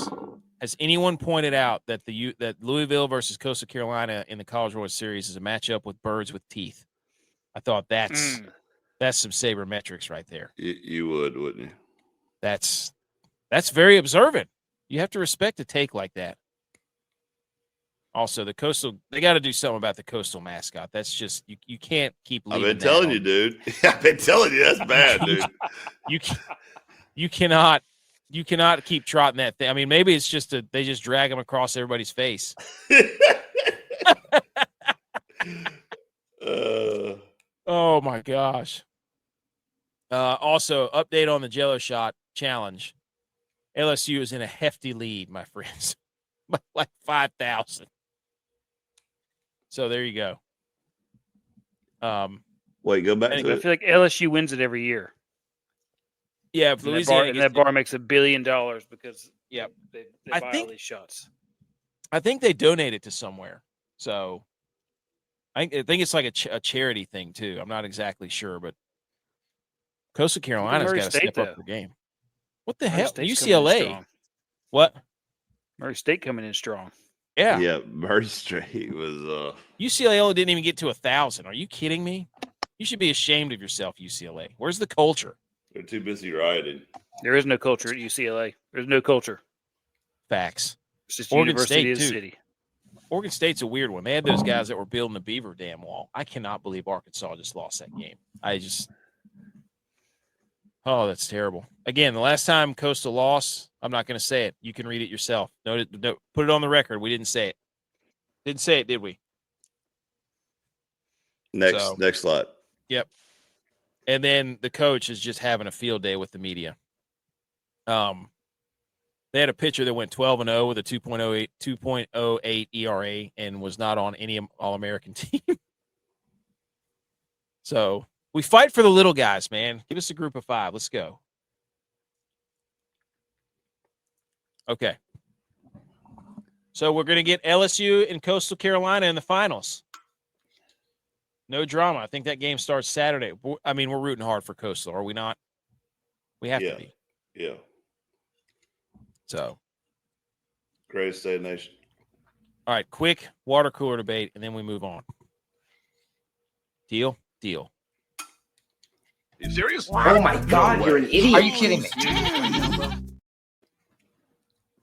Has anyone pointed out that that Louisville versus Coastal Carolina in the College World Series is a matchup with birds with teeth? I thought that's some sabermetrics right there. You would, wouldn't you? That's very observant. You have to respect a take like that. Also, the Coastal, they got to do something about the Coastal mascot. That's just you can't keep leaving. I've been telling you, dude. I've been telling you that's bad, dude. You cannot keep trotting that thing. I mean, maybe it's just they just drag them across everybody's face. Oh my gosh. Also, update on the Jello shot challenge. LSU is in a hefty lead, my friends. Like 5,000. So there you go. Wait, go back to I it. feel like LSU wins it every year. Yeah, if Louisiana that bar makes $1 billion because Yep. they I buy think- all these shots. I think they donate it to somewhere. So I think it's like a charity thing too. I'm not exactly sure, but Coastal Carolina's Murray got to State, step up though. their game. What the Murray hell? State's coming in UCLA. strong. What? Murray State coming in strong. Yeah. Yeah, Murray State was UCLA didn't even get to 1,000. Are you kidding me? You should be ashamed of yourself, UCLA. Where's the culture? they're too busy riding. There is no culture at UCLA. There's no culture. Facts. It's just Oregon University State, of the too. city. Oregon State's a weird one. They had those guys that were building the Beaver Dam wall. I cannot believe Arkansas just lost that game. Oh, that's terrible. Again, the last time Coastal lost, I'm not going to say it. You can read it yourself. No, put it on the record. We didn't say it. Didn't say it, did we? Next slide. Yep. And then the coach is just having a field day with the media. They had a pitcher that went 12-0 with a 2.08 ERA and was not on any All-American team. So we fight for the little guys, man. Give us a group of 5. Let's go. Okay. So we're going to get LSU and Coastal Carolina in the finals. No drama. I think that game starts Saturday. I mean, we're rooting hard for Coastal, are we not? We have to be. Yeah. So, Greatest state of the nation. all right, quick water cooler debate, and then we move on. Deal? Deal. You serious? Oh my God, you're an idiot. Are you kidding me?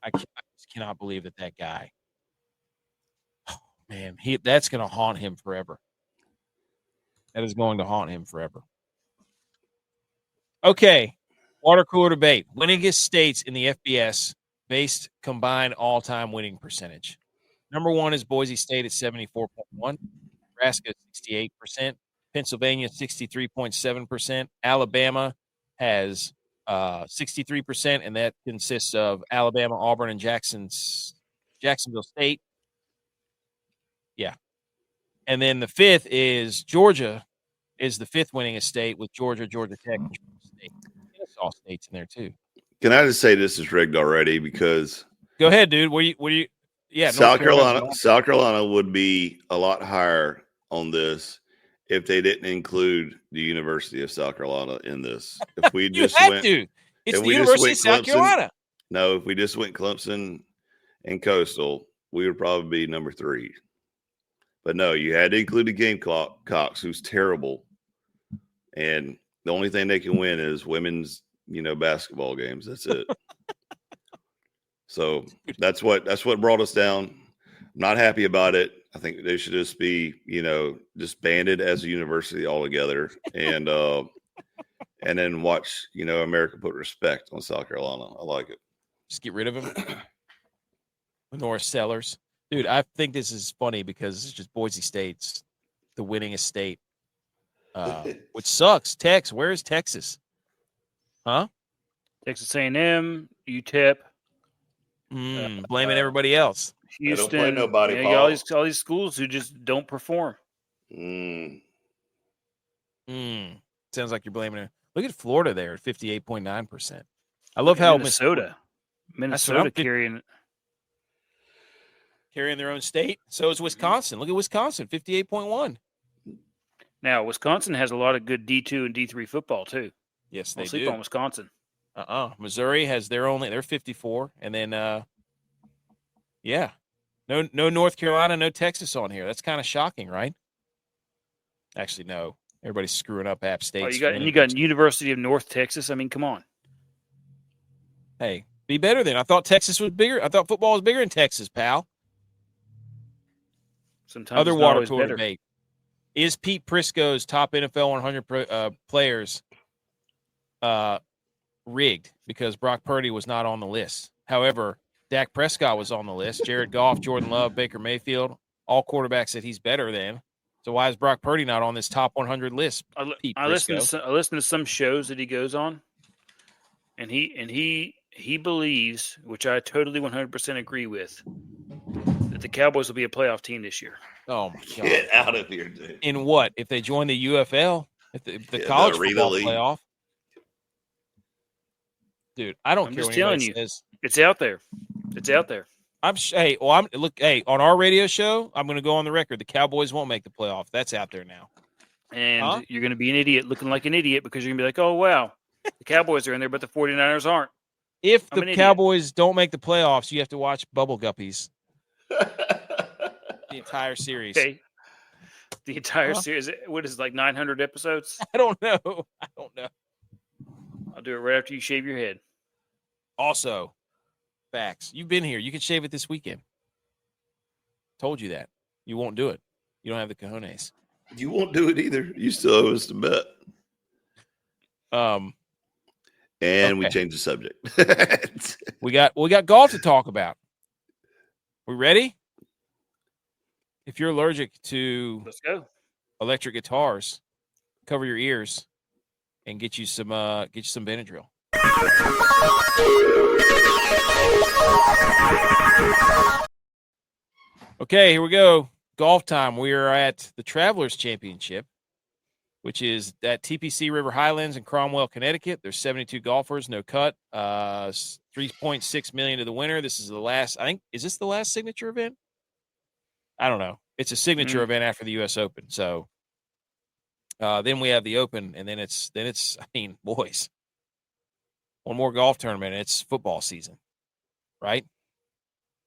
I just cannot believe that guy. Oh, man, that's going to haunt him forever. That is going to haunt him forever. Okay, water cooler debate. Winningest states in the FBS based combined all-time winning percentage. Number 1 is Boise State at 74.1, Nebraska 68%, Pennsylvania 63.7%, Alabama has 63%, and that consists of Alabama, Auburn, and Jacksonville State. Yeah. And then the 5th is Georgia is the 5th winningest state with Georgia, Georgia Tech, and Georgia State. Kennesaw State's in there too. Can I just say this is rigged already? Because go ahead, dude. What do you? Yeah, South Carolina would be a lot higher on this if they didn't include the University of South Carolina in this. If we just it's the University of South Carolina. No, if we just went Clemson and Coastal, we would probably be number 3. But no, you had to include the Gamecocks, who's terrible. And the only thing they can win is women's, basketball games. That's it. So that's what brought us down. I'm not happy about it. I think they should just be, disbanded as a university altogether, and then watch, America put respect on South Carolina. I like it. Just get rid of him. North Sellers. Dude, I think this is funny because it's just Boise State's the winningest state, which sucks. Where is Texas? Huh? Texas A&M, UTEP. Blaming everybody else. Houston. Don't play nobody, you got all these schools who just don't perform. Sounds like you're blaming it. Look at Florida there at 58.9%. I love how Minnesota carrying their own state. So is Wisconsin. Look at Wisconsin, 58.1. Now, Wisconsin has a lot of good D2 and D3 football too. Yes, they do. Sleep on Wisconsin. Missouri has they're 54, and then no North Carolina, no Texas on here. That's kind of shocking, right? Actually, no. Everybody's screwing up App State. You got University of North Texas. I mean, come on. Hey, be better then. I thought Texas was bigger. I thought football was bigger in Texas, pal. Sometimes other water cooler debate. Is Pete Prisco's top NFL 100 players rigged because Brock Purdy was not on the list? However, Dak Prescott was on the list. Jared Goff, Jordan Love, Baker Mayfield, all quarterbacks that he's better than. So why is Brock Purdy not on this top 100 list? I listen to some shows that he goes on, and he believes, which I totally 100% agree with, that the Cowboys will be a playoff team this year. Oh my God! Get out of here, dude. In what? If they join the UFL, if the college football playoff, dude, I don't care. I'm just telling you, it's out there. It's out there. On our radio show, I'm going to go on the record. The Cowboys won't make the playoff. That's out there now. And you're going to be an idiot, looking like an idiot, because you're going to be like, oh, wow, the Cowboys are in there, but the 49ers aren't. If the Cowboys don't make the playoffs, you have to watch Bubble Guppies. The entire series. Okay. The entire series. What is it, like 900 episodes? I don't know. I'll do it right after you shave your head. Also, facts. You've been here. You can shave it this weekend. Told you that. You won't do it. You don't have the cojones. You won't do it either. You still owe us a bet. And we changed the subject. we got golf to talk about. We ready? If you're allergic to electric guitars, cover your ears and get you some Benadryl. Okay, here we go. Golf time. We are at the Travelers Championship, which is at TPC River Highlands in Cromwell, Connecticut. There's 72 golfers, no cut. $3.6 million to the winner. This is the last. I think, is this the last signature event? I don't know. It's a signature event after the U.S. Open. So then we have the Open, and then it's. I mean, boys, one more golf tournament. It's football season, right?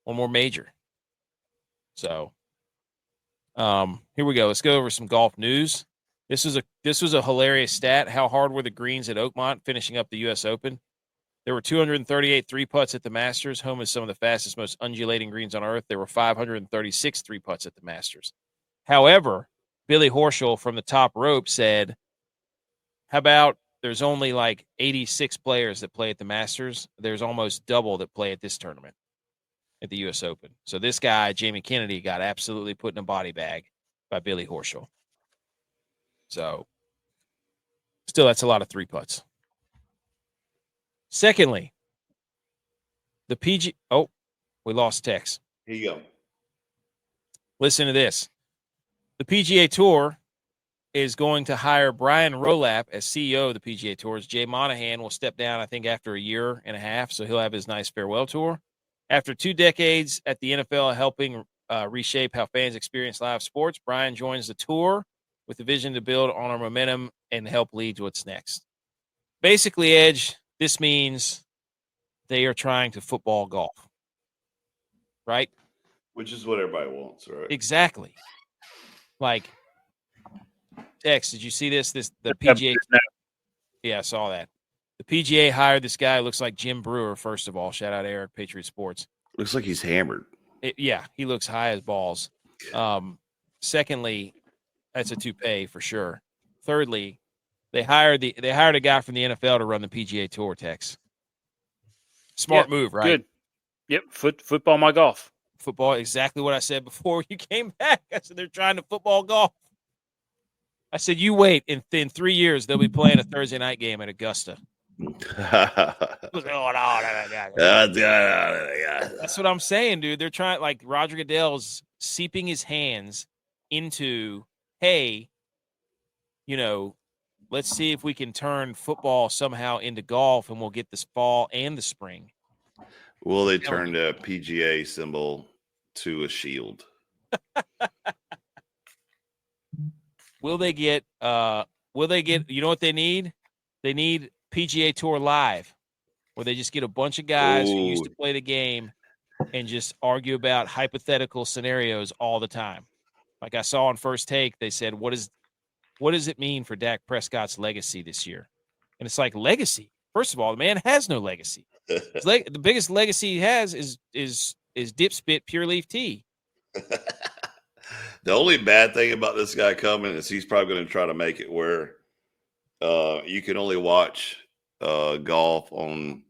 One more major. So here we go. Let's go over some golf news. This was a hilarious stat. How hard were the greens at Oakmont finishing up the U.S. Open? There were 238 three-putts at the Masters. Home is some of the fastest, most undulating greens on earth. There were 536 three-putts at the Masters. However, Billy Horschel from the top rope said, how about there's only like 86 players that play at the Masters? There's almost double that play at this tournament at the U.S. Open. So this guy, Jamie Kennedy, got absolutely put in a body bag by Billy Horschel. So still, that's a lot of three-putts. Secondly, the PG. Oh, we lost Tex. Here you go. Listen to this. The PGA Tour is going to hire Brian Rolap as CEO of the PGA Tours. Jay Monahan will step down, I think, after a year and a half, so he'll have his nice farewell tour. After 2 decades at the NFL helping reshape how fans experience live sports, Brian joins the tour with the vision to build on our momentum and help lead what's next. Basically, Edge, this means they are trying to football golf, right? Which is what everybody wants, right? Exactly. Like, Tex, did you see this? The PGA. Yeah, I saw that. The PGA hired this guy who looks like Jim Brewer, first of all. Shout out Eric, Patriot Sports. Looks like he's hammered. Yeah, he looks high as balls. Secondly, that's a toupee for sure. Thirdly, they hired a guy from the NFL to run the PGA Tour, Tex. Smart move, right? Good. Yep, football my golf. Football, exactly what I said before you came back. I said they're trying to football golf. I said, you wait. In 3 years, they'll be playing a Thursday night game at Augusta. That's what I'm saying, dude. They're trying, like, Roger Goodell's seeping his hands into, hey, let's see if we can turn football somehow into golf, and we'll get this fall and the spring. Will they turn the PGA symbol to a shield? Will they get you know what they need? They need PGA Tour Live, where they just get a bunch of guys who used to play the game and just argue about hypothetical scenarios all the time. Like I saw on First Take, they said, what does it mean for Dak Prescott's legacy this year? And it's like, legacy. First of all, the man has no legacy. The biggest legacy he has is dipspit pure leaf tea. The only bad thing about this guy coming is he's probably going to try to make it where you can only watch golf on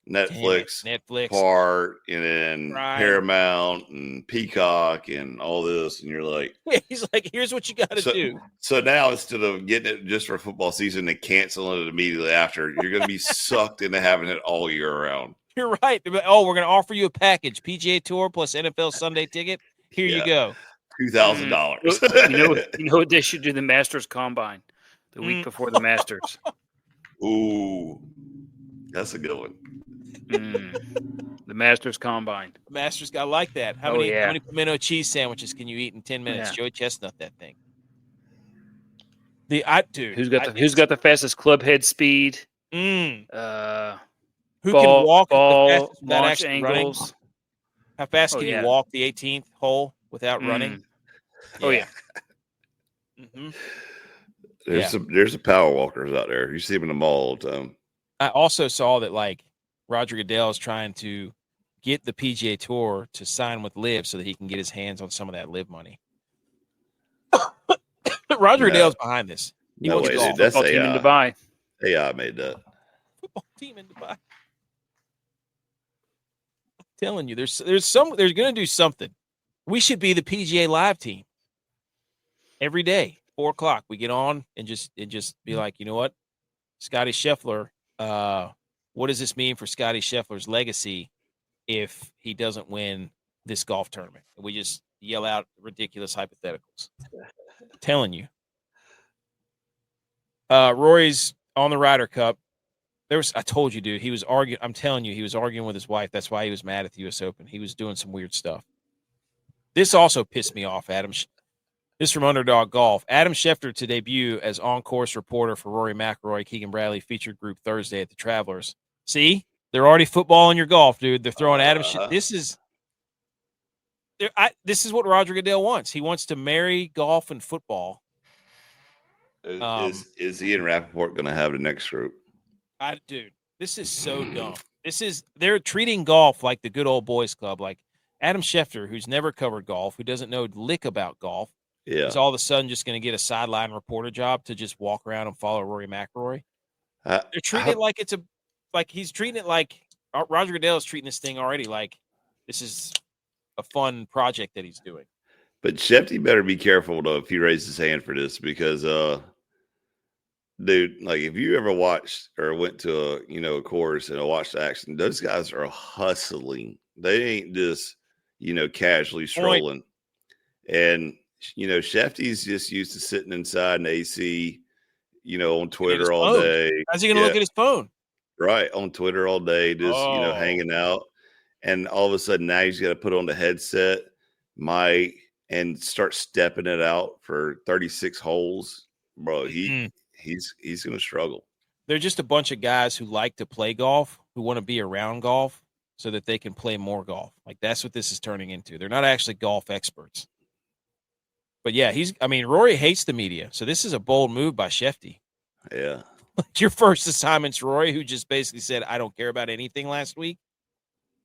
Netflix, Part, and then Paramount and Peacock and all this. And you're like, he's like, here's what you got to do. So now instead of getting it just for football season and canceling it immediately after, you're going to be sucked into having it all year round. You're right. Oh, we're going to offer you a package, PGA Tour plus NFL Sunday ticket. Here you go. $2,000. You know what they should do? The Masters Combine the week before the Masters. Ooh, that's a good one. The Masters Combine. Masters, I like that. How many pimento cheese sandwiches can you eat in 10 minutes? Joey Chestnut, that thing. Who's got the fastest club head speed? Who can walk ball without launch actually angles? Running? How fast can you walk the 18th hole without running? Mm-hmm. There's some power walkers out there. You see them in the mall all the time. I also saw that, like, Roger Goodell is trying to get the PGA Tour to sign with LIV so that he can get his hands on some of that LIV money. Roger Goodell's behind this. No way, dude. That's AI. Team in Dubai. AI made that. Football team in Dubai. I'm telling you, there's going to do something. We should be the PGA Live team. Every day, 4:00, we get on and just be like, you know what, Scottie Scheffler. What does this mean for Scottie Scheffler's legacy if he doesn't win this golf tournament? And we just yell out ridiculous hypotheticals. I'm telling you. Rory's on the Ryder Cup. I told you, dude, he was arguing. I'm telling you, he was arguing with his wife. That's why he was mad at the U.S. Open. He was doing some weird stuff. This also pissed me off, Adam. This is from Underdog Golf. Adam Schefter to debut as on-course reporter for Rory McIlroy, Keegan Bradley featured group Thursday at the Travelers. See? They're already footballing your golf, dude. They're throwing Adam This is what Roger Goodell wants. He wants to marry golf and football. Is he and Rappaport going to have the next group? Dude, this is so dumb. They're treating golf like the good old boys club. Like Adam Schefter, who's never covered golf, who doesn't know lick about golf. Yeah. Is all of a sudden just going to get a sideline reporter job to just walk around and follow Rory McIlroy? They're treating it like he's treating it like Roger Goodell is treating this thing already like this is a fun project that he's doing. But Shefty better be careful though if he raises his hand for this because, dude, like if you ever watched or went to a course and watched action, those guys are hustling. They ain't just casually strolling. And Shefty's just used to sitting inside an AC, on Twitter all day. How's he going to look at his phone? Right, on Twitter all day, just hanging out. And all of a sudden now he's got to put on the headset, mic, and start stepping it out for 36 holes. Bro, he's going to struggle. They're just a bunch of guys who like to play golf, who want to be around golf so that they can play more golf. Like that's what this is turning into. They're not actually golf experts. But yeah, Rory hates the media. So this is a bold move by Shefty. Yeah. Your first assignment's Rory, who just basically said, I don't care about anything last week.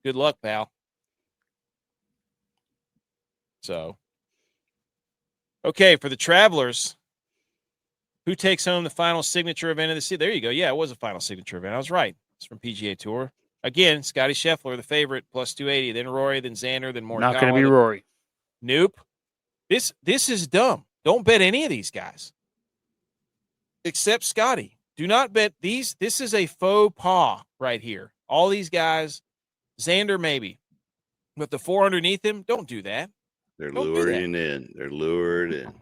Good luck, pal. So, okay, for the Travelers, who takes home the final signature event of the season? There you go. Yeah, it was a final signature event. I was right. It's from PGA Tour. Again, Scottie Scheffler, the favorite, plus 280. Then Rory, then Xander, then Morikawa. Not going to be Rory. Nope. This is dumb. Don't bet any of these guys. Except Scottie. Do not bet these. This is a faux pas right here. All these guys, Xander maybe, but the 4 underneath him, don't do that. They're luring in. They're lured in.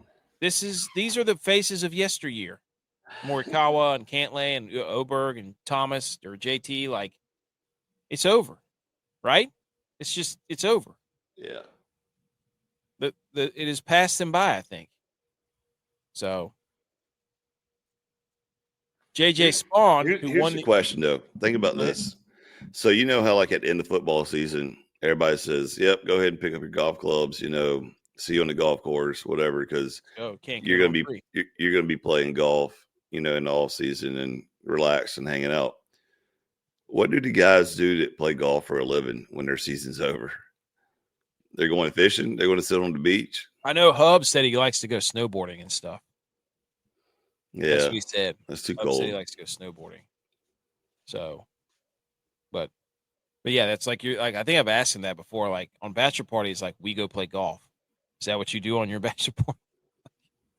These are the faces of yesteryear. Morikawa and Cantlay and Oberg and Thomas or JT. Like, it's over, right? It's over. Yeah. It has passed them by, I think. So. JJ Spaun, here's the question, though. Think about this. So you know how, like, at the end of football season, everybody says, "Yep, go ahead and pick up your golf clubs. You know, see you on the golf course, whatever." Because you're gonna be playing golf, you know, in the off season and relax and hanging out. What do the guys do that play golf for a living when their season's over? They're going fishing. They're going to sit on the beach. I know Hub said he likes to go snowboarding and stuff. Yeah, that's what he said. That's too Hub cold. said he likes to go snowboarding. So, but yeah, that's like I think I've asked him that before. Like on bachelor parties, like we go play golf. Is that what you do on your bachelor party?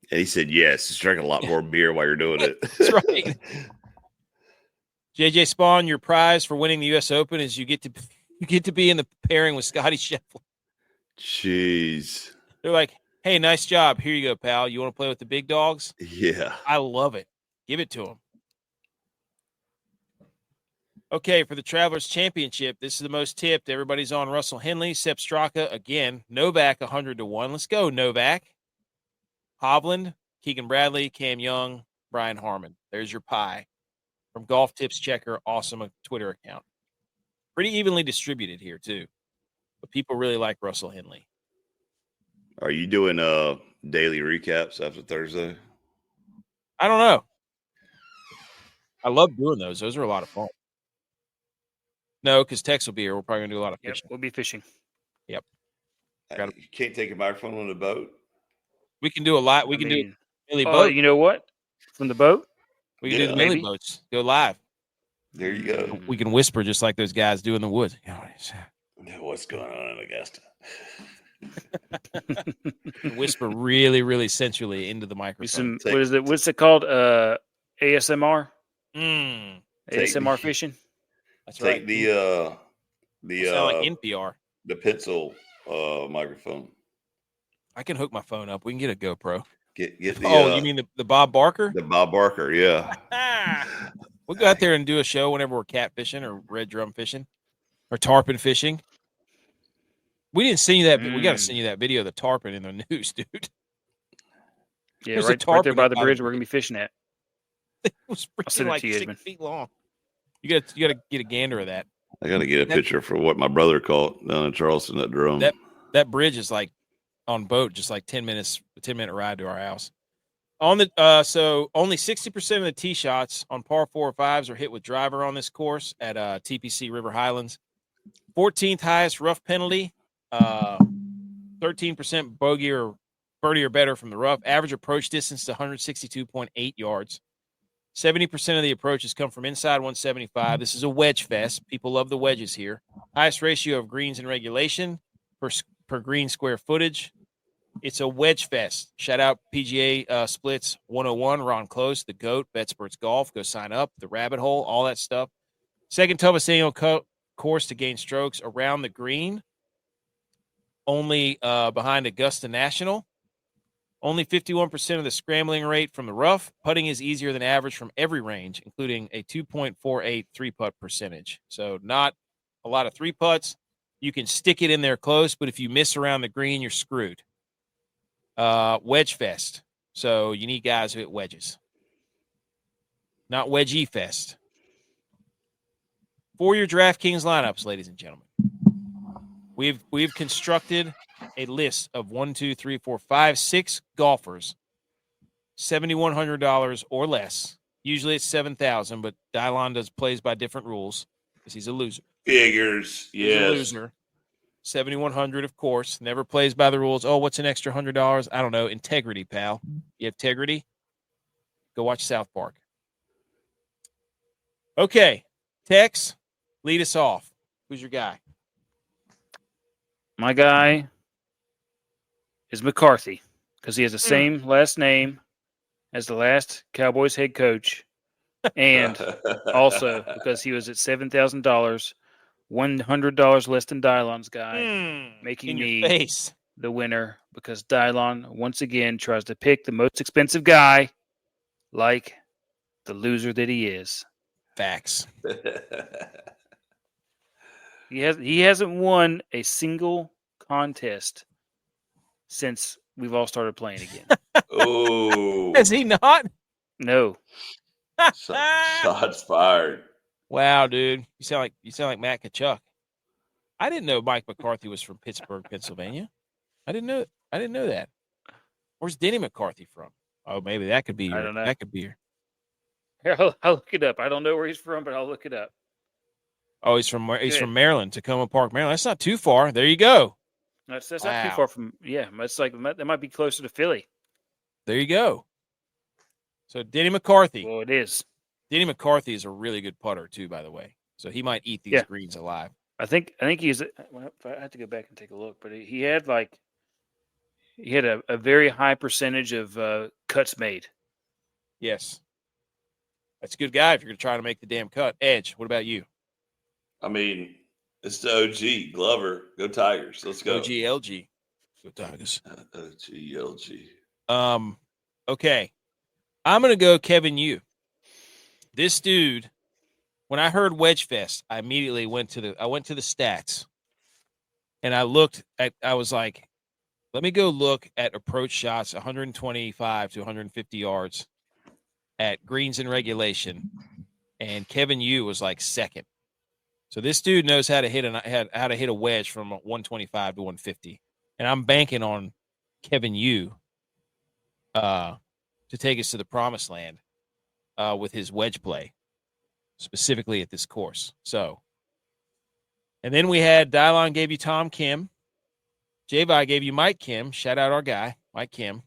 And he said yes. Just drink a lot more beer while you're doing it. That's right. JJ Spaun, your prize for winning the U.S. Open is you get to be in the pairing with Scottie Scheffler. Jeez. They're like, hey, nice job. Here you go, pal. You want to play with the big dogs? Yeah. I love it. Give it to him. Okay, for the Travelers Championship, this is the most tipped. Everybody's on Russell Henley, Sepp Straka again. Novak 100-1. Let's go, Novak. Hovland, Keegan Bradley, Cam Young, Brian Harmon. There's your pie from Golf Tips Checker. Awesome Twitter account. Pretty evenly distributed here, too. But people really like Russell Henley. Are you doing daily recaps after Thursday? I don't know. I love doing those. Those are a lot of fun. No, because Tex will be here. We're probably going to do a lot of fishing. We'll be fishing. Yep. You can't take a microphone on the boat? We can do a lot. We can do Millie boat. You know what? From the boat? We can do the Millie boats. Go live. There you go. We can whisper just like those guys do in the woods. What's going on in Augusta? Whisper really, really sensually into the microphone. What's it called? ASMR? ASMR ASMR fishing? That's right. Take the sound like NPR. The pencil microphone. I can hook my phone up. We can get a GoPro. Get the you mean the Bob Barker? The Bob Barker, yeah. We'll go out there and do a show whenever we're catfishing or red drum fishing or tarpon fishing. We didn't send you that. We got to send you that video of the tarpon in the news, dude. Yeah, right there by the bridge we're gonna be fishing at. It was freaking like 6 feet long. You got to get a gander of that. I got to get a picture for what my brother caught down in Charleston at Drone. That bridge is like on boat, just like 10-minute ride to our house. On the so only 60% of the tee shots on par 4 or 5s are hit with driver on this course at TPC River Highlands. 14th highest rough penalty. 13% bogey or birdie or better from the rough. Average approach distance to 162.8 yards. 70% of the approaches come from inside 175. This is a wedge fest. People love the wedges here. Highest ratio of greens in regulation per green square footage. It's a wedge fest. Shout out PGA Splits 101, Ron Close, the GOAT, BetSports Golf. Go sign up. The Rabbit Hole, all that stuff. Second toughest annual course to gain strokes around the green. Only behind Augusta National. Only 51% of the scrambling rate from the rough. Putting is easier than average from every range, including a 2.48 three-putt percentage. So not a lot of three putts. You can stick it in there close, but if you miss around the green, you're screwed. Wedge fest. So you need guys who hit wedges. Not wedgie fest. For your DraftKings lineups, ladies and gentlemen. We've constructed a list of 1, 2, 3, 4, 5, 6 golfers, $7,100 or less. Usually it's 7,000, but Dylon plays by different rules because he's a loser. Figures, He's a yes. loser. 7,100, of course. Never plays by the rules. Oh, what's an extra $100? I don't know. Integrity, pal. You have integrity? Go watch South Park. Okay, Tex, lead us off. Who's your guy? My guy is McCarthy because he has the same last name as the last Cowboys head coach, and also because he was at $7,000, $100 less than Dylon's guy, making In your me face. the winner because Dylon once again tries to pick the most expensive guy, like the loser that he is. Facts. He hasn't won a single contest since we've all started playing again. Oh, Has he not? No. shots fired. Wow, dude. You sound like Matt Kachuk. I didn't know Mike McCarthy was from Pittsburgh, Pennsylvania. I didn't know that. Where's Denny McCarthy from? Oh, maybe that could be I don't know. That could be your. Here, I'll look it up. I don't know where he's from, but I'll look it up. Oh, he's from Good. Maryland, Tacoma Park, Maryland. That's not too far. There you go. That's not Wow. too far from. Yeah, that's like that might be closer to Philly. There you go. So Denny McCarthy. Well, it is. Denny McCarthy is a really good putter too, by the way. So he might eat these greens alive. I think he's. Well, I have to go back and take a look, but he had a very high percentage of cuts made. Yes, that's a good guy if you're going to try to make the damn cut. Edge, what about you? I mean, it's the OG Glover. Go Tigers. Let's go. OGLG. Go Tigers. OGLG. Okay. I'm going to go Kevin Yu. This dude, when I heard Wedge Fest, I immediately went to the stats. And I was like, let me go look at approach shots 125 to 150 yards at greens in regulation. And Kevin Yu was like second. So this dude knows how to hit a wedge from 125 to 150. And I'm banking on Kevin Yu to take us to the promised land with his wedge play, specifically at this course. So, and then we had Dylon gave you Tom Kim. J-Vi gave you Mike Kim. Shout out our guy, Mike Kim.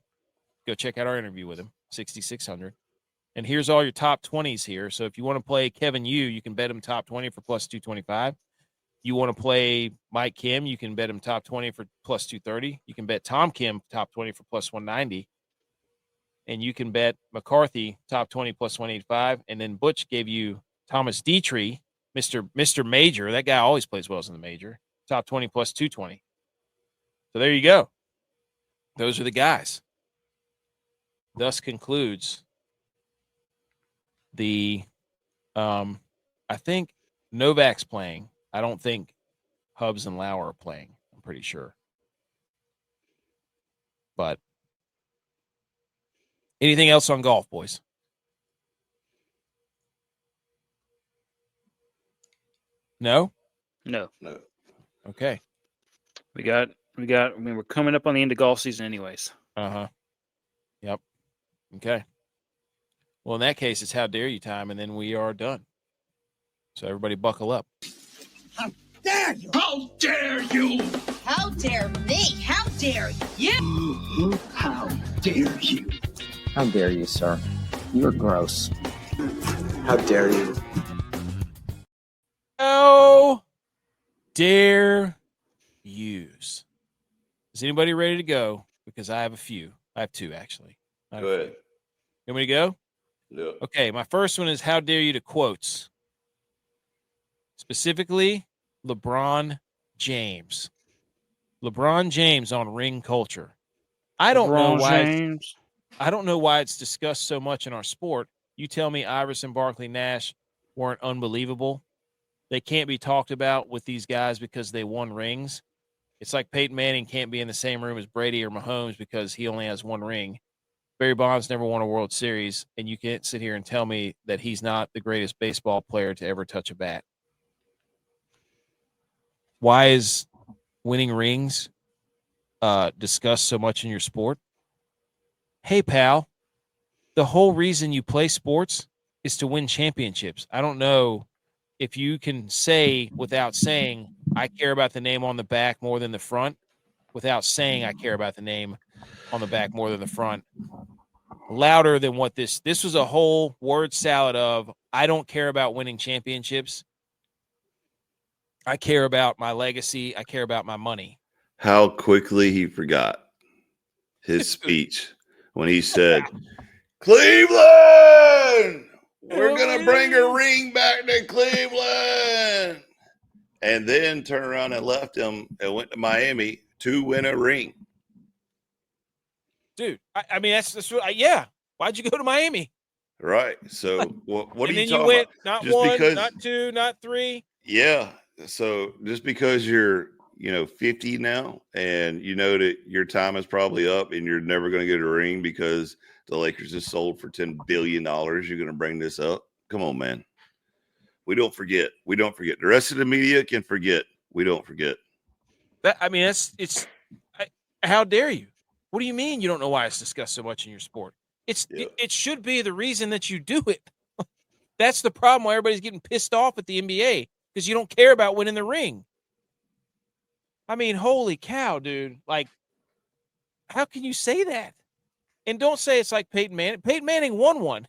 Go check out our interview with him, 6,600. And here's all your top 20s here. So if you want to play Kevin Yu, you can bet him top 20 for plus 225. You want to play Mike Kim, you can bet him top 20 for plus 230. You can bet Tom Kim top 20 for plus 190. And you can bet McCarthy top 20 plus 185. And then Butch gave you Thomas Dietrich, Mr. Major. That guy always plays well in the major. Top 20 plus 220. So there you go. Those are the guys. Thus concludes the I think Novak's playing. I don't think Hubbs and Lauer are playing. I'm pretty sure. But anything else on golf, boys? No? No. Okay. I mean, we're coming up on the end of golf season anyways. Uh-huh. Yep. Okay. Well, in that case, it's how dare you time, and then we are done. So everybody buckle up. How dare you? How dare you? How dare me? How dare you? How dare you? How dare you, sir? You're gross. How dare you? How dare use. Is anybody ready to go? Because I have a few. I have two, actually. Go ahead. You want me to go? No. Okay, my first one is how dare you to quotes. Specifically, LeBron James. LeBron James on ring culture. I don't know why it's discussed so much in our sport. You tell me Iverson, Barkley, Nash weren't unbelievable. They can't be talked about with these guys because they won rings. It's like Peyton Manning can't be in the same room as Brady or Mahomes because he only has one ring. Barry Bonds never won a World Series, and you can't sit here and tell me that he's not the greatest baseball player to ever touch a bat. Why is winning rings discussed so much in your sport. Hey, pal, the whole reason you play sports is to win championships. I don't know if you can say without saying, I care about the name on the back more than the front, without saying I care about the name on the back more than the front, louder than what this was a whole word salad of, I don't care about winning championships. I care about my legacy. I care about my money. How quickly he forgot his speech when he said, Cleveland, we're going to bring a ring back to Cleveland. And then turned around and left him and went to Miami to win a ring. Dude, I mean, that's what yeah. Why'd you go to Miami? Right. So what are you talking you went about? Not just one, not two, not three. Yeah. So just because you're, 50 now and you know that your time is probably up and you're never going to get a ring because the Lakers just sold for $10 billion, you're going to bring this up? Come on, man. We don't forget. The rest of the media can forget. We don't forget. How dare you? What do you mean you don't know why it's discussed so much in your sport? It should be the reason that you do it. That's the problem why everybody's getting pissed off at the NBA, because you don't care about winning the ring. I mean, holy cow, dude. Like, how can you say that? And don't say it's like Peyton Manning. Peyton Manning won one.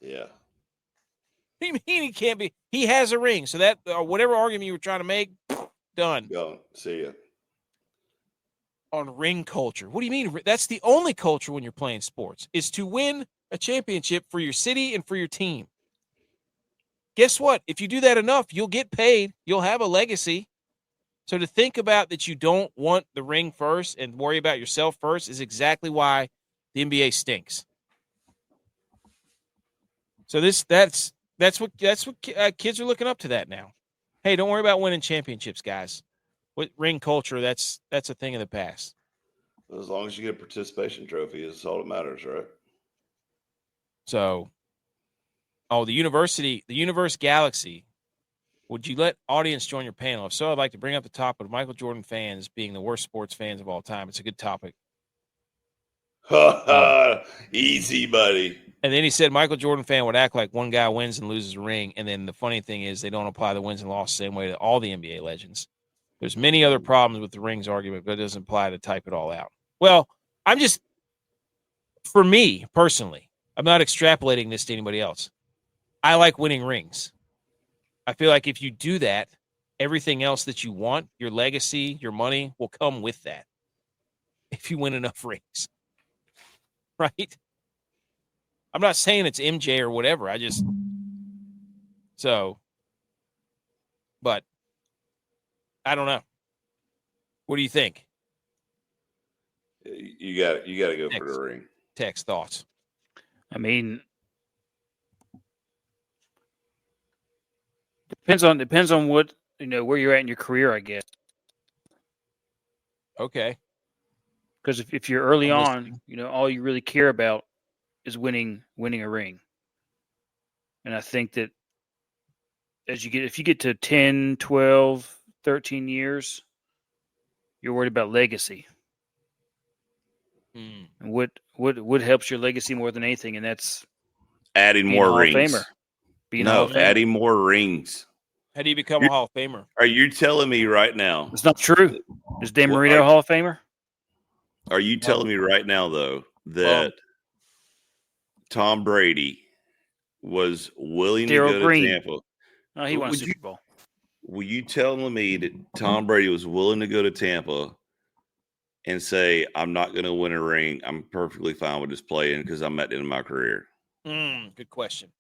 Yeah. What do you mean he can't be? He has a ring. So that whatever argument you were trying to make, done. Go. See ya. On ring culture. What do you mean? That's the only culture when you're playing sports, is to win a championship for your city and for your team. Guess what? If you do that enough, you'll get paid. You'll have a legacy. So to think about that you don't want the ring first and worry about yourself first is exactly why the NBA stinks. So that's what kids are looking up to that now. Hey, don't worry about winning championships, guys. What ring culture? That's a thing of the past. As long as you get a participation trophy, that's all that matters, right? So, the Universe Galaxy. Would you let audience join your panel? If so, I'd like to bring up the topic of Michael Jordan fans being the worst sports fans of all time. It's a good topic. Easy, buddy. And then he said Michael Jordan fan would act like one guy wins and loses a ring. And then the funny thing is they don't apply the wins and losses the same way to all the NBA legends. There's many other problems with the rings argument, but it doesn't apply to type it all out. Well, for me personally, I'm not extrapolating this to anybody else. I like winning rings. I feel like if you do that, everything else that you want, your legacy, your money, will come with that if you win enough rings. Right? I'm not saying it's MJ or whatever. But I don't know. What do you think? You got to go for the ring. Text thoughts. I mean, depends on what, where you're at in your career, I guess. Okay. Because if you're early on, all you really care about is winning a ring. And I think that if you get to 10, 12, 13 years, you're worried about legacy. And what helps your legacy more than anything, and that's adding more rings. Adding more rings. How do you become a Hall of Famer? Are you telling me right now? It's not true. Is Dan Marino a Hall of Famer? Are you telling me right now, though, that Tom Brady was willing to go to Tampa? No, he won a Super Bowl. Were you telling me that Tom Brady was willing to go to Tampa and say, I'm not going to win a ring. I'm perfectly fine with just playing because I'm at the end of my career? Good question.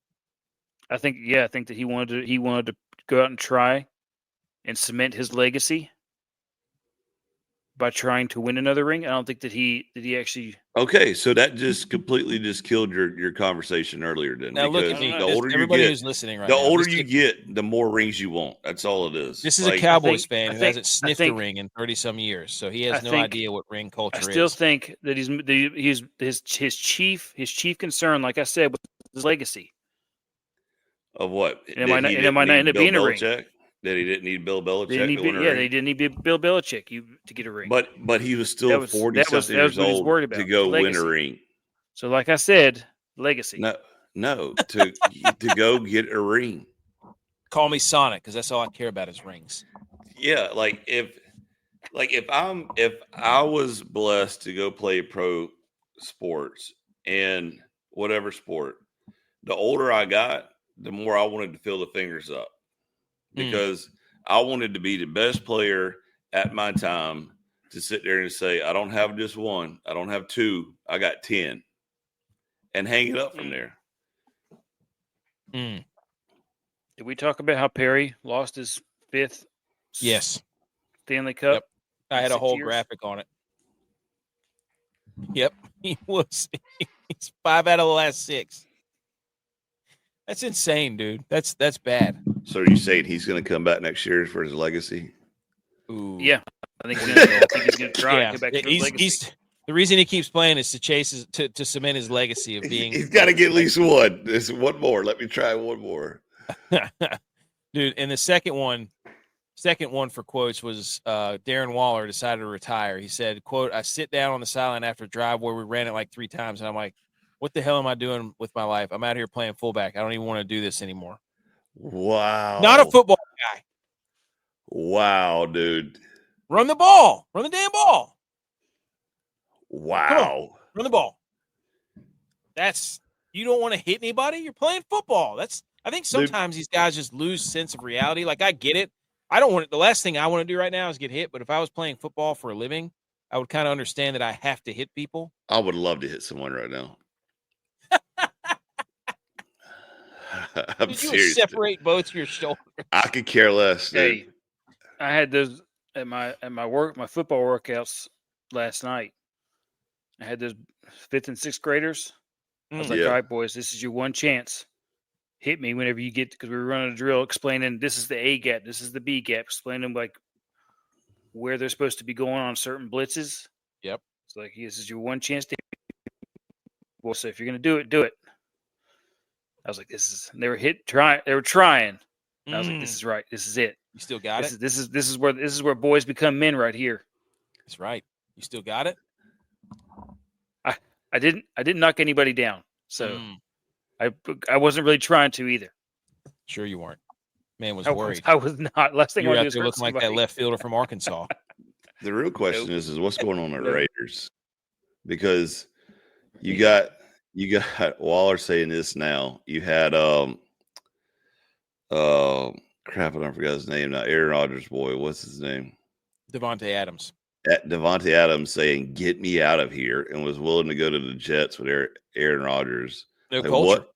I think that he wanted to go out and try and cement his legacy by trying to win another ring. I don't think that he actually. Okay, so that just completely just killed your conversation earlier. Then now look at me. The older everybody you get, who's listening right the now, older you get, the more rings you want. That's all it is. This is a Cowboys fan who hasn't sniffed a ring in 30-some years, so he has no idea what ring culture is. I still think that his chief concern, like I said, was his legacy. Of what? It might not end up being a ring. That he didn't need Bill Belichick They didn't to win a need, ring. they didn't need Bill Belichick to get a ring. But he was still That was 40-something what years he was old worried about. to go win a Legacy. ring. So, like I said, legacy. No, to go get a ring. Call me Sonic because that's all I care about is rings. Yeah, if I was blessed to go play pro sports and whatever sport, the older I got, the more I wanted to fill the fingers up because I wanted to be the best player at my time to sit there and say, I don't have just one, I don't have two, I got 10, and hang it up from there. Did we talk about how Perry lost his 5th? Yes. Stanley Cup. Yep. I had a 6 whole years? graphic on it. Yep. He's 5 out of the last 6. That's insane, dude. That's bad. So are you saying he's going to come back next year for his legacy? Ooh. Yeah, I think he's going to try and come back to his legacy. He's the reason he keeps playing is to cement his legacy of being. He's got to get at least one. There's one more. Let me try one more. Dude, and the second one for quotes was Darren Waller decided to retire. He said, quote, I sit down on the sideline after a drive where we ran it like 3 times, and I'm like, what the hell am I doing with my life? I'm out here playing fullback. I don't even want to do this anymore. Wow. Not a football guy. Wow, dude. Run the ball. Run the damn ball. Wow. Run the ball. You don't want to hit anybody? You're playing football. I think sometimes these guys just lose sense of reality. Like, I get it. The last thing I want to do right now is get hit. But if I was playing football for a living, I would kind of understand that I have to hit people. I would love to hit someone right now. I'm Did you serious. separate both your shoulders? I could care less. Dude. Hey, I had those at my football workouts last night. I had those 5th and 6th graders. I was like, all right, boys, this is your one chance. Hit me whenever you get, because we were running a drill explaining this is the A gap, this is the B gap, explaining like where they're supposed to be going on certain blitzes. Yep. It's like, this is your one chance to. Well, so if you're going to do it, do it. I was like, they were trying. And I was like, this is right. This is it. You still got it? This is where boys become men right here. That's right. You still got it? I didn't knock anybody down. So I wasn't really trying to either. Sure you weren't. Man was worried. I was not. Last thing you were I out was there looking like that left fielder from Arkansas. The real question is what's going on with the Raiders? Because you got Waller saying this now. You had crap, I don't forget his name now. Aaron Rodgers' boy, what's his name? Devontae Adams. Devontae Adams saying, "Get me out of here," and was willing to go to the Jets with Aaron Rodgers. No culture.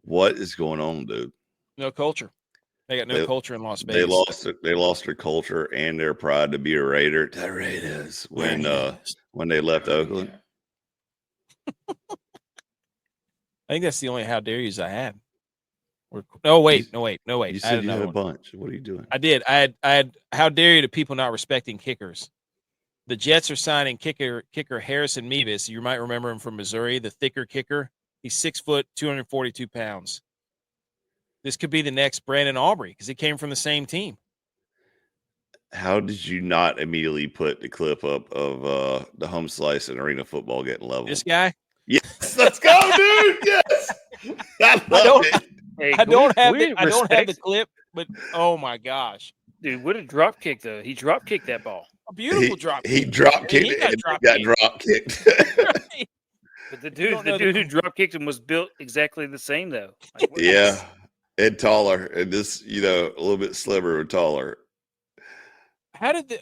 What is going on, dude? No culture. They got no culture in Las Vegas. They lost their culture and their pride to be a Raider. The Raiders when they left Oakland. I think that's the only how dare yous I had. No wait. You said you had a bunch. What are you doing? I did. I had how dare you to people not respecting kickers. The Jets are signing kicker Harrison Mevis. You might remember him from Missouri, the thicker kicker. He's 6 foot, 242 pounds. This could be the next Brandon Aubrey because he came from the same team. How did you not immediately put the clip up of the home slice and arena football getting level? This guy? Yes, let's go, dude. Yes, I don't have the clip, but oh my gosh, dude, what a drop kick though! He drop kicked that ball. A beautiful drop kick. He drop kicked it and got drop kicked. Right. But the dude who drop kicked him was built exactly the same though. Like, yeah, and taller, and this a little bit slimmer and taller. How did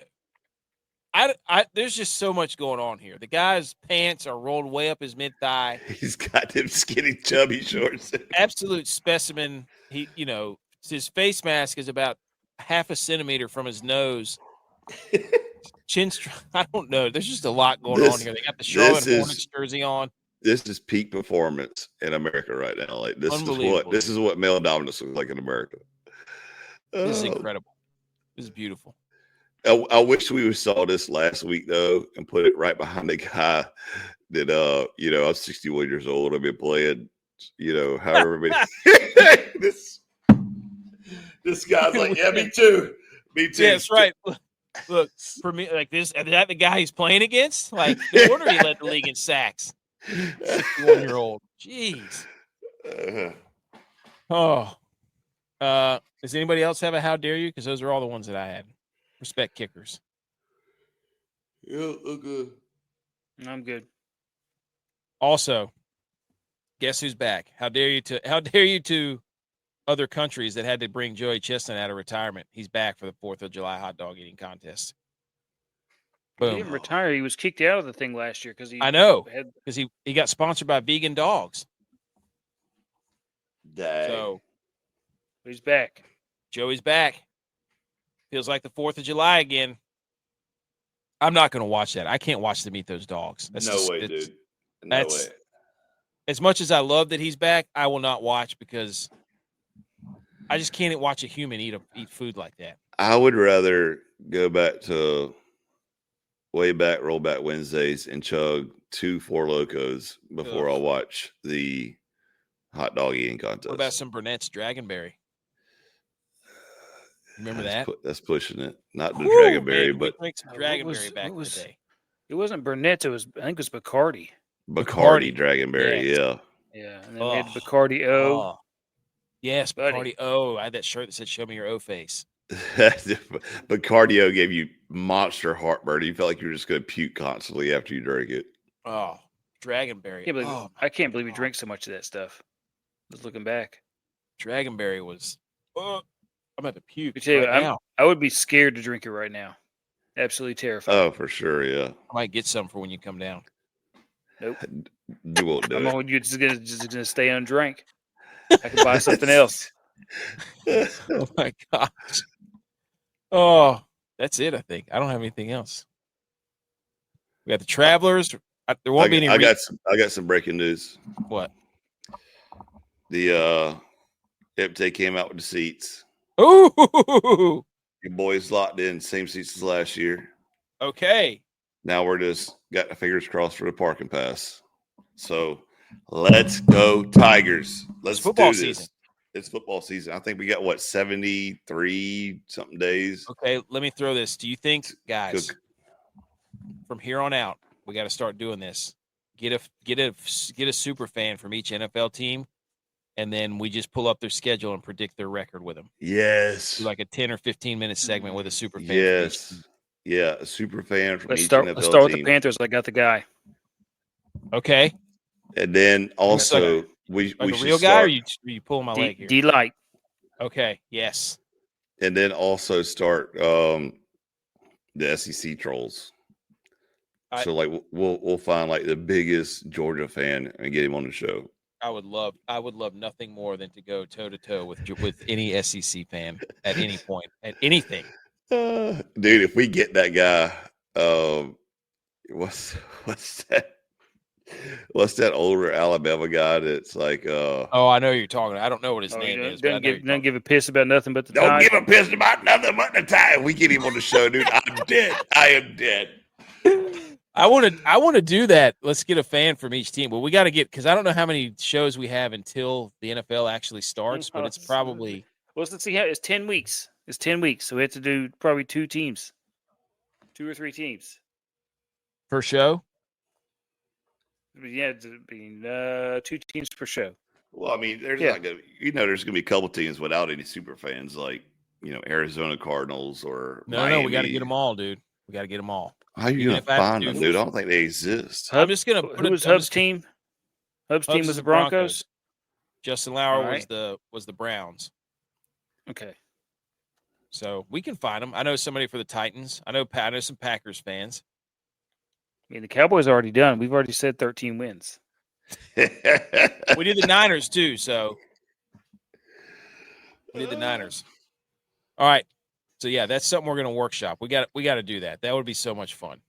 there's just so much going on here. The guy's pants are rolled way up his mid thigh. He's got them skinny, chubby shorts. Absolute specimen. His face mask is about half a centimeter from his nose. I don't know. There's just a lot going on here. They got the Charlotte Hornets jersey on. This is peak performance in America right now. Like this is what male dominance looks like in America. This is incredible. This is beautiful. I wish we saw this last week though, and put it right behind the guy that I'm 61 years old. I've been playing, however many. This guy's like, yeah, me too. Me too. Yeah, that's right. Look, for me, like this, is that the guy he's playing against? Like, no wonder he led the league in sacks. 61-year-old. Jeez. Oh. Does anybody else have a how dare you? Because those are all the ones that I had. Respect kickers. Yeah, good. I'm good. Also, guess who's back? How dare you to other countries that had to bring Joey Chestnut out of retirement? He's back for the 4th of July hot dog eating contest. He Boom. didn't retire. He was kicked out of the thing last year because he. I know, had. because he got sponsored by vegan dogs. Dang. So He's back. Joey's back. Feels like the 4th of July again. I'm not going to watch that. I can't watch them eat those dogs. No way, dude. No way. As much as I love that he's back, I will not watch because I just can't watch a human eat food like that. I would rather go back to roll back Wednesdays and chug 2 Four Locos before I watch the hot dog eating contest. What about some Burnett's Dragonberry? Remember that? That's pushing it. Not the Dragonberry, but drink some Dragonberry back in the day. It wasn't Burnett's. I think it was Bacardi. Bacardi Dragonberry, yeah. Yeah, and then we had Bacardi O. Oh. Yes, Buddy. Bacardi O. I had that shirt that said "Show me your O face." Bacardi O gave you monster heartburn. You felt like you were just going to puke constantly after you drank it. Oh, Dragonberry. I can't believe we drink so much of that stuff. Just looking back, Dragonberry was. I'm at the puke. I tell you, now. I would be scared to drink it right now. Absolutely terrified. Oh, for sure, yeah. I might get some for when you come down. Nope. You won't do it. You're just gonna stay undrank. I can buy something else. Oh my gosh. Oh, that's it. I think I don't have anything else. We got the Travelers. There won't be any. I got some breaking news. What? The Ipte came out with the seats. Ooh. Your boys locked in, same seats as last year. Okay. Now we're just got the fingers crossed for the parking pass. So let's go Tigers. Let's do this. Season. It's football season. I think we got 73 something days. Okay, let me throw this. Do you think, guys, from here on out, we got to start doing this? Get a super fan from each NFL team, and then we just pull up their schedule and predict their record with them. Yes. Do like a 10 or 15 minute segment with a super fan. Yes. Yeah, a super fan from Let's each start, NFL let's start with team. the Panthers. I got the guy. Okay. And then also we a should real guy, start, or you pulling my leg here? D-Light. Okay. Yes. and then also start the SEC trolls. So like we'll find like the biggest Georgia fan and get him on the show. I would love nothing more than to go toe to toe with any SEC fan at any point at anything. Dude, if we get that guy, what's that older Alabama guy that's like Oh, I know who you're talking. I don't know what his name is. Don't give a piss about nothing but the don't Tide. give a piss about nothing but the time. We get him on the show, dude. I'm dead. I am dead. I want to do that. Let's get a fan from each team, but we got to get, because I don't know how many shows we have until the NFL actually starts, but it's probably. Well, let's see how it's 10 weeks. It's 10 weeks, so we have to do probably 2 teams, 2 or 3 teams Per show. Yeah, it'd be 2 teams per show. Well, I mean, there's not gonna, there's gonna be a couple teams without any super fans, like Arizona Cardinals or Miami. No, we got to get them all, dude. We got to get them all. How are you gonna find them, dude? I don't think they exist. I'm just gonna. Who was Hub's team? Hub's team was the Broncos. Justin Lauer was the Browns. Okay. So we can find them. I know somebody for the Titans. I know some Packers fans. I mean, the Cowboys are already done. We've already said 13 wins. We did the Niners too, so we did the Niners. All right. So yeah, that's something we're gonna workshop. We got to do that. That would be so much fun.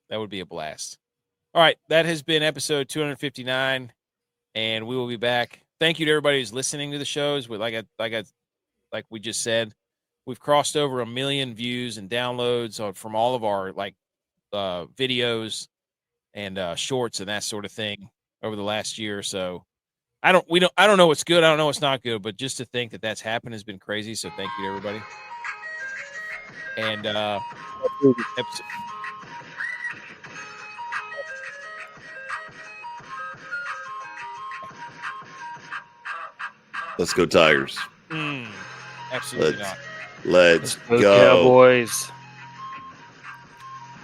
That would be a blast. All right, that has been episode 259, and we will be back. Thank you to everybody who's listening to the shows. Like we just said, we've crossed over 1 million views and downloads from all of our videos and shorts and that sort of thing over the last year or so. I don't know what's good. I don't know what's not good, but just to think that that's happened has been crazy. So thank you to everybody. And Let's go Tigers. absolutely not. Let's go. Cowboys.